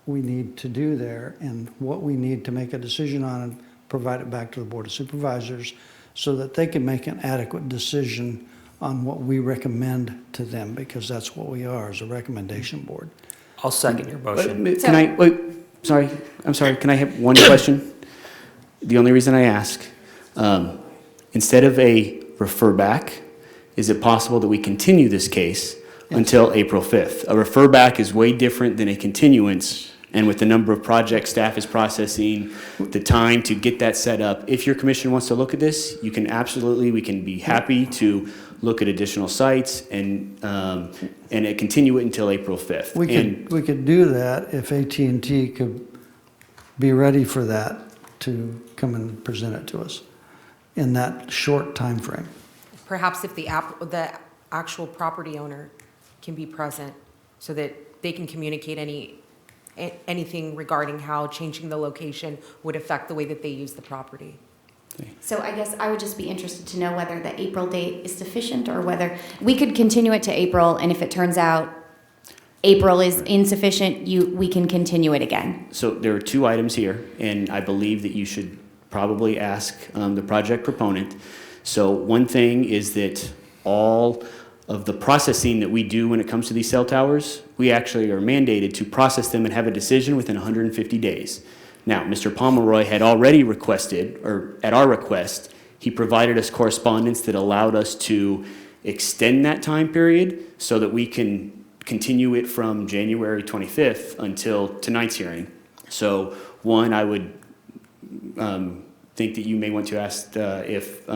we need to do there and what we need to make a decision on and provide it back to the Board of Supervisors so that they can make an adequate decision on what we recommend to them, because that's what we are, as a recommendation board. I'll second your motion. Can I, wait, sorry, I'm sorry, can I have one question? The only reason I ask, instead of a refer back, is it possible that we continue this case until April 5th? A refer back is way different than a continuance, and with the number of projects staff is processing, the time to get that set up, if your commission wants to look at this, you can absolutely, we can be happy to look at additional sites and continue it until April 5th. We could do that if AT&T could be ready for that to come and present it to us in that short time frame. Perhaps if the actual property owner can be present so that they can communicate anything regarding how changing the location would affect the way that they use the property. So I guess I would just be interested to know whether the April date is sufficient or whether we could continue it to April, and if it turns out April is insufficient, we can continue it again. So there are two items here, and I believe that you should probably ask the project proponent. So one thing is that all of the processing that we do when it comes to these cell towers, we actually are mandated to process them and have a decision within 150 days. Now, Mr. Pomeroy had already requested, or at our request, he provided us correspondence that allowed us to extend that time period so that we can continue it from January 25th until tonight's hearing. So one, I would think that you may want to ask if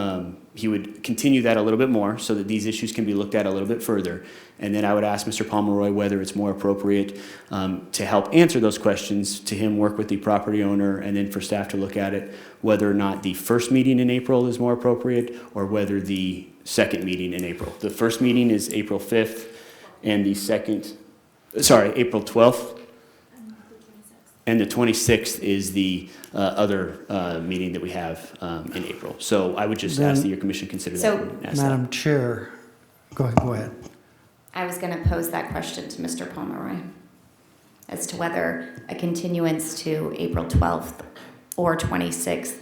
he would continue that a little bit more so that these issues can be looked at a little bit further. And then I would ask Mr. Pomeroy whether it's more appropriate to help answer those questions, to him work with the property owner, and then for staff to look at it, whether or not the first meeting in April is more appropriate or whether the second meeting in April. The first meeting is April 5th and the second, April 12th. And the 26th is the other meeting that we have in April. So I would just ask that your commission consider that. Madam Chair, go ahead. I was going to pose that question to Mr. Pomeroy as to whether a continuance to April 12th or 26th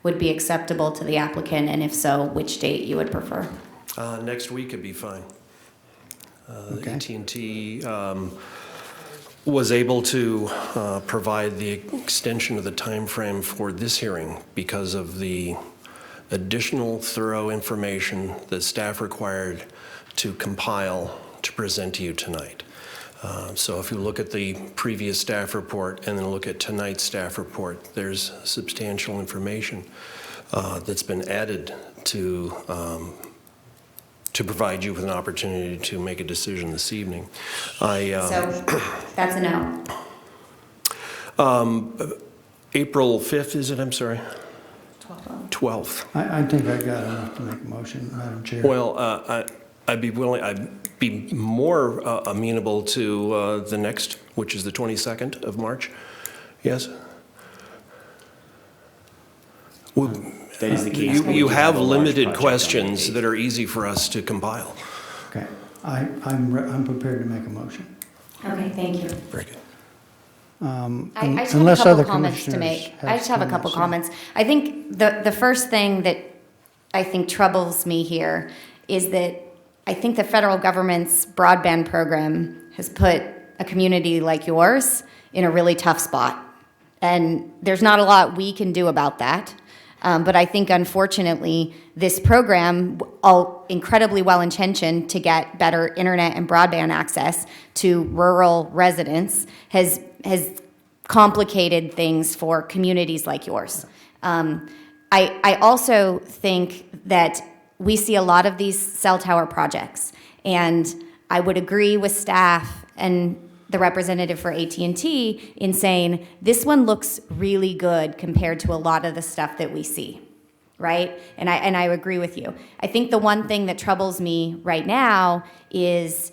would be acceptable to the applicant, and if so, which date you would prefer. Next week would be fine. Okay. AT&T was able to provide the extension of the time frame for this hearing because of the additional thorough information that staff required to compile to present to you tonight. So if you look at the previous staff report and then look at tonight's staff report, there's substantial information that's been added to provide you with an opportunity to make a decision this evening. So that's a no. April 5th, is it? I'm sorry? 12th. 12th. I think I got enough to make a motion, Madam Chair. Well, I'd be more amenable to the next, which is the 22nd of March. Yes? That is the case. You have a large limited project on questions that that are easy for us to compile. Okay, I'm prepared to make a motion. Okay, thank you. Very good. I just have a Unless couple other comments to make. commissioners I just have a couple comments. comments. I think the first thing that I think troubles me here is that I think the federal government's broadband program has put a community like yours in a really tough spot. And there's not a lot we can do about that. But I think, unfortunately, this program, all incredibly well-intentioned to get better internet and broadband access to rural residents, has complicated things for communities like yours. I also think that we see a lot of these cell tower projects, and I would agree with staff and the representative for AT&T in saying this one looks really good compared to a lot of the stuff that we see, right? And I agree with you. I think the one thing that troubles me right now is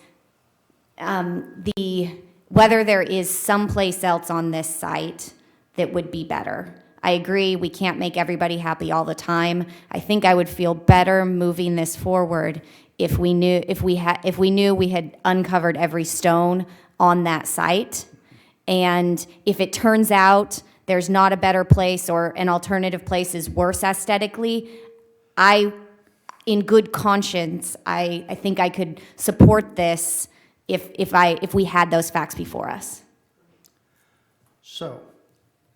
whether there is someplace else on this site that would be better. I agree we can't make everybody happy all the time. I think I would feel better moving this forward if we knew we had uncovered every stone on that site. And if it turns out there's not a better place or an alternative place is worse aesthetically, in good conscience, I think I could support this if we had those facts before us. So,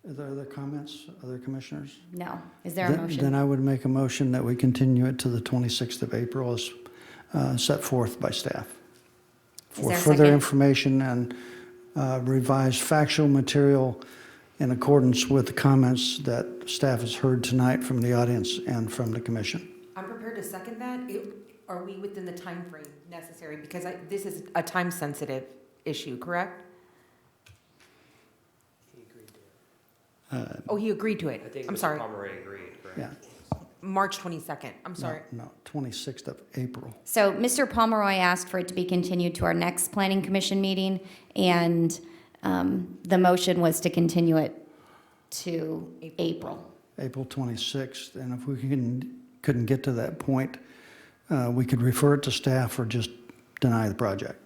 are there other comments, other commissioners? No. Is there a motion? Then I would make a motion that we continue it to the 26th of April as set forth by staff. For there a further second? information and revised factual material in accordance with the comments that staff has heard tonight from the audience and from the commission. I'm prepared to second that. Are we within the time frame necessary? Because this is a time-sensitive issue, correct? Oh, he agreed to it. I think I'm Mr. sorry. Pomeroy agreed, correct? Yeah. March 22nd. I'm sorry. No, 26th of April. So Mr. Pomeroy asked for it to be continued to our next planning commission meeting, and the motion was to continue it to April. April 26th, and if we couldn't get to that point, we could refer it to staff or just deny the project.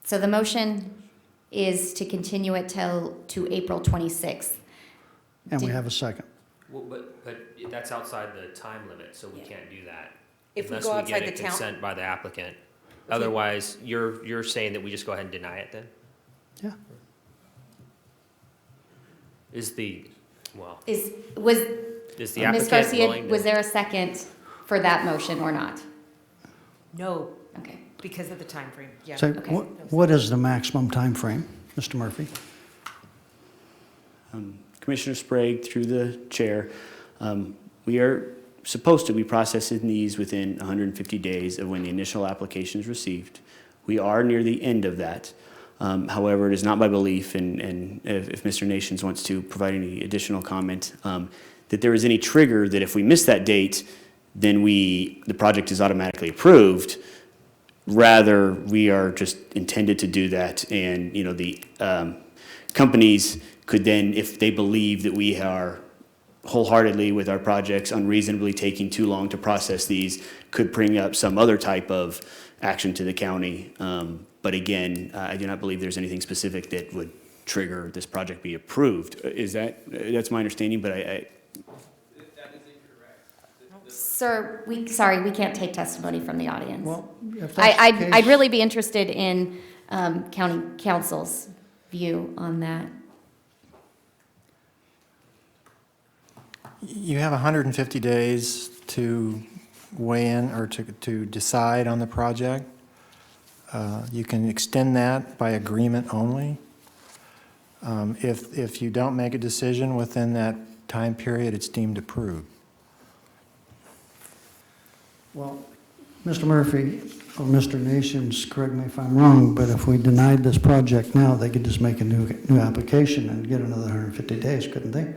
So the motion is to continue it to April 26th. And we have a second. Well, but that's outside the time limit, so we can't do that. If we Unless go we outside get a the town- consent by the applicant. Otherwise, you're saying that we just go ahead and deny it then? Yeah. Is the, well, Is the is the Ms. applicant Garcia, willing to? was there a second for that motion or not? No, Okay. because of the time frame. Yeah. So Okay. what is the maximum time frame, Mr. Murphy? Commissioner Sprague, through the chair, we are supposed to be processing these within 150 days of when the initial application is received. We are near the end of that. However, it is not my belief, and if Mr. Nations wants to provide any additional comment, that there is any trigger that if we miss that date, then the project is automatically approved. Rather, we are just intended to do that, and the companies could then, if they believe that we are wholeheartedly with our projects unreasonably taking too long to process these could bring up some other type of action to the county. But again, I do not believe there's anything specific that would trigger this project be approved. That's my understanding, but Sir, sorry, we can't take testimony from the audience. Well, if that's the I'd case- really be interested in county council's view on that. You have 150 days to weigh in or to decide on the project. You can extend that by agreement only. If you don't make a decision within that time period, it's deemed approved. Well, Mr. Murphy or Mr. Nations, correct me if I'm wrong, but if we denied this project now, they could just make a new application and get another 150 days, couldn't they?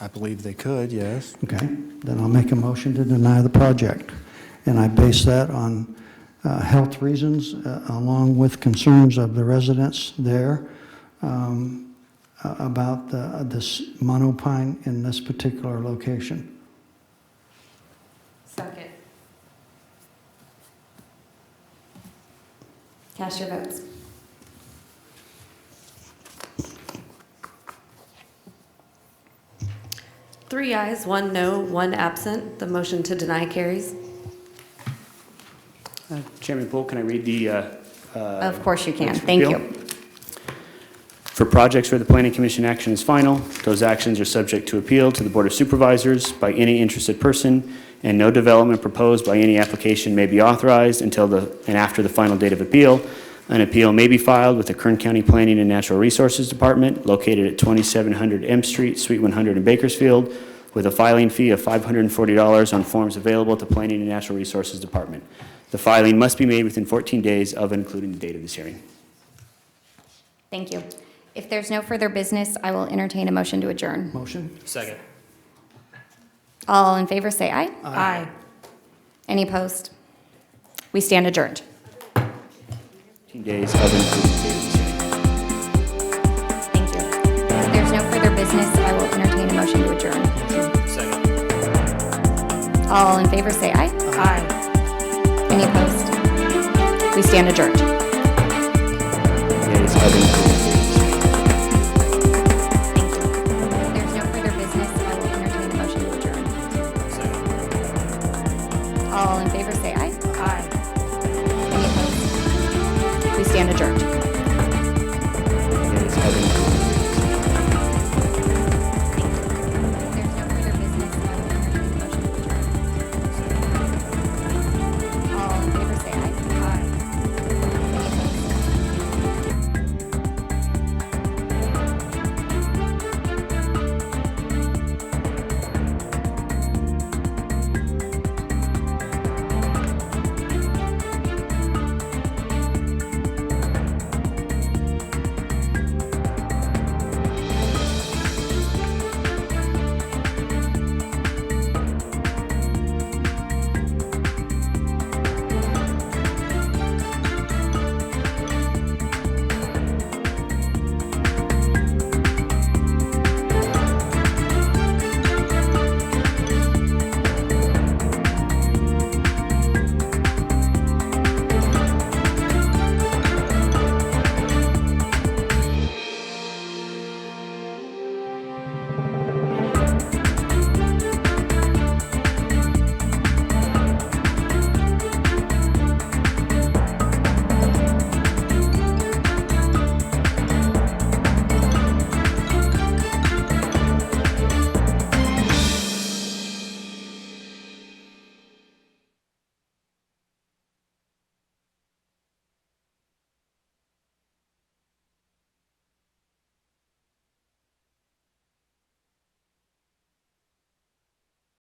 I believe they could, yes. Okay, then I'll make a motion to deny the project. And I base that on health reasons, along with concerns of the residents there about this monopine in this particular location. Second. Cast your votes. Three ayes, one no, one absent. The motion to deny carries. Chairman Poole, can I read the? Of course you can. notice of Thank appeal? you. For projects where the Planning Commission action is final, those actions are subject to appeal to the Board of Supervisors by any interested person, and no development proposed by any application may be authorized until and after the final date of appeal. An appeal may be filed with the Kern County Planning and Natural Resources Department located at 2700 M Street, Suite 100 in Bakersfield, with a filing fee of $540 on forms available at the Planning and Natural Resources Department. The filing must be made within 14 days of and including the date of this hearing. Thank you. If there's no further business, I will entertain a motion to adjourn. Motion? Second. All in favor, say aye. Aye. Any opposed? We stand adjourned. 14 days of and including the date of this hearing. Thank you. If there's no further business, I will entertain a motion to adjourn. Second. All in favor, say aye. Aye. Any opposed? We stand adjourned. Days of and including the date of this hearing.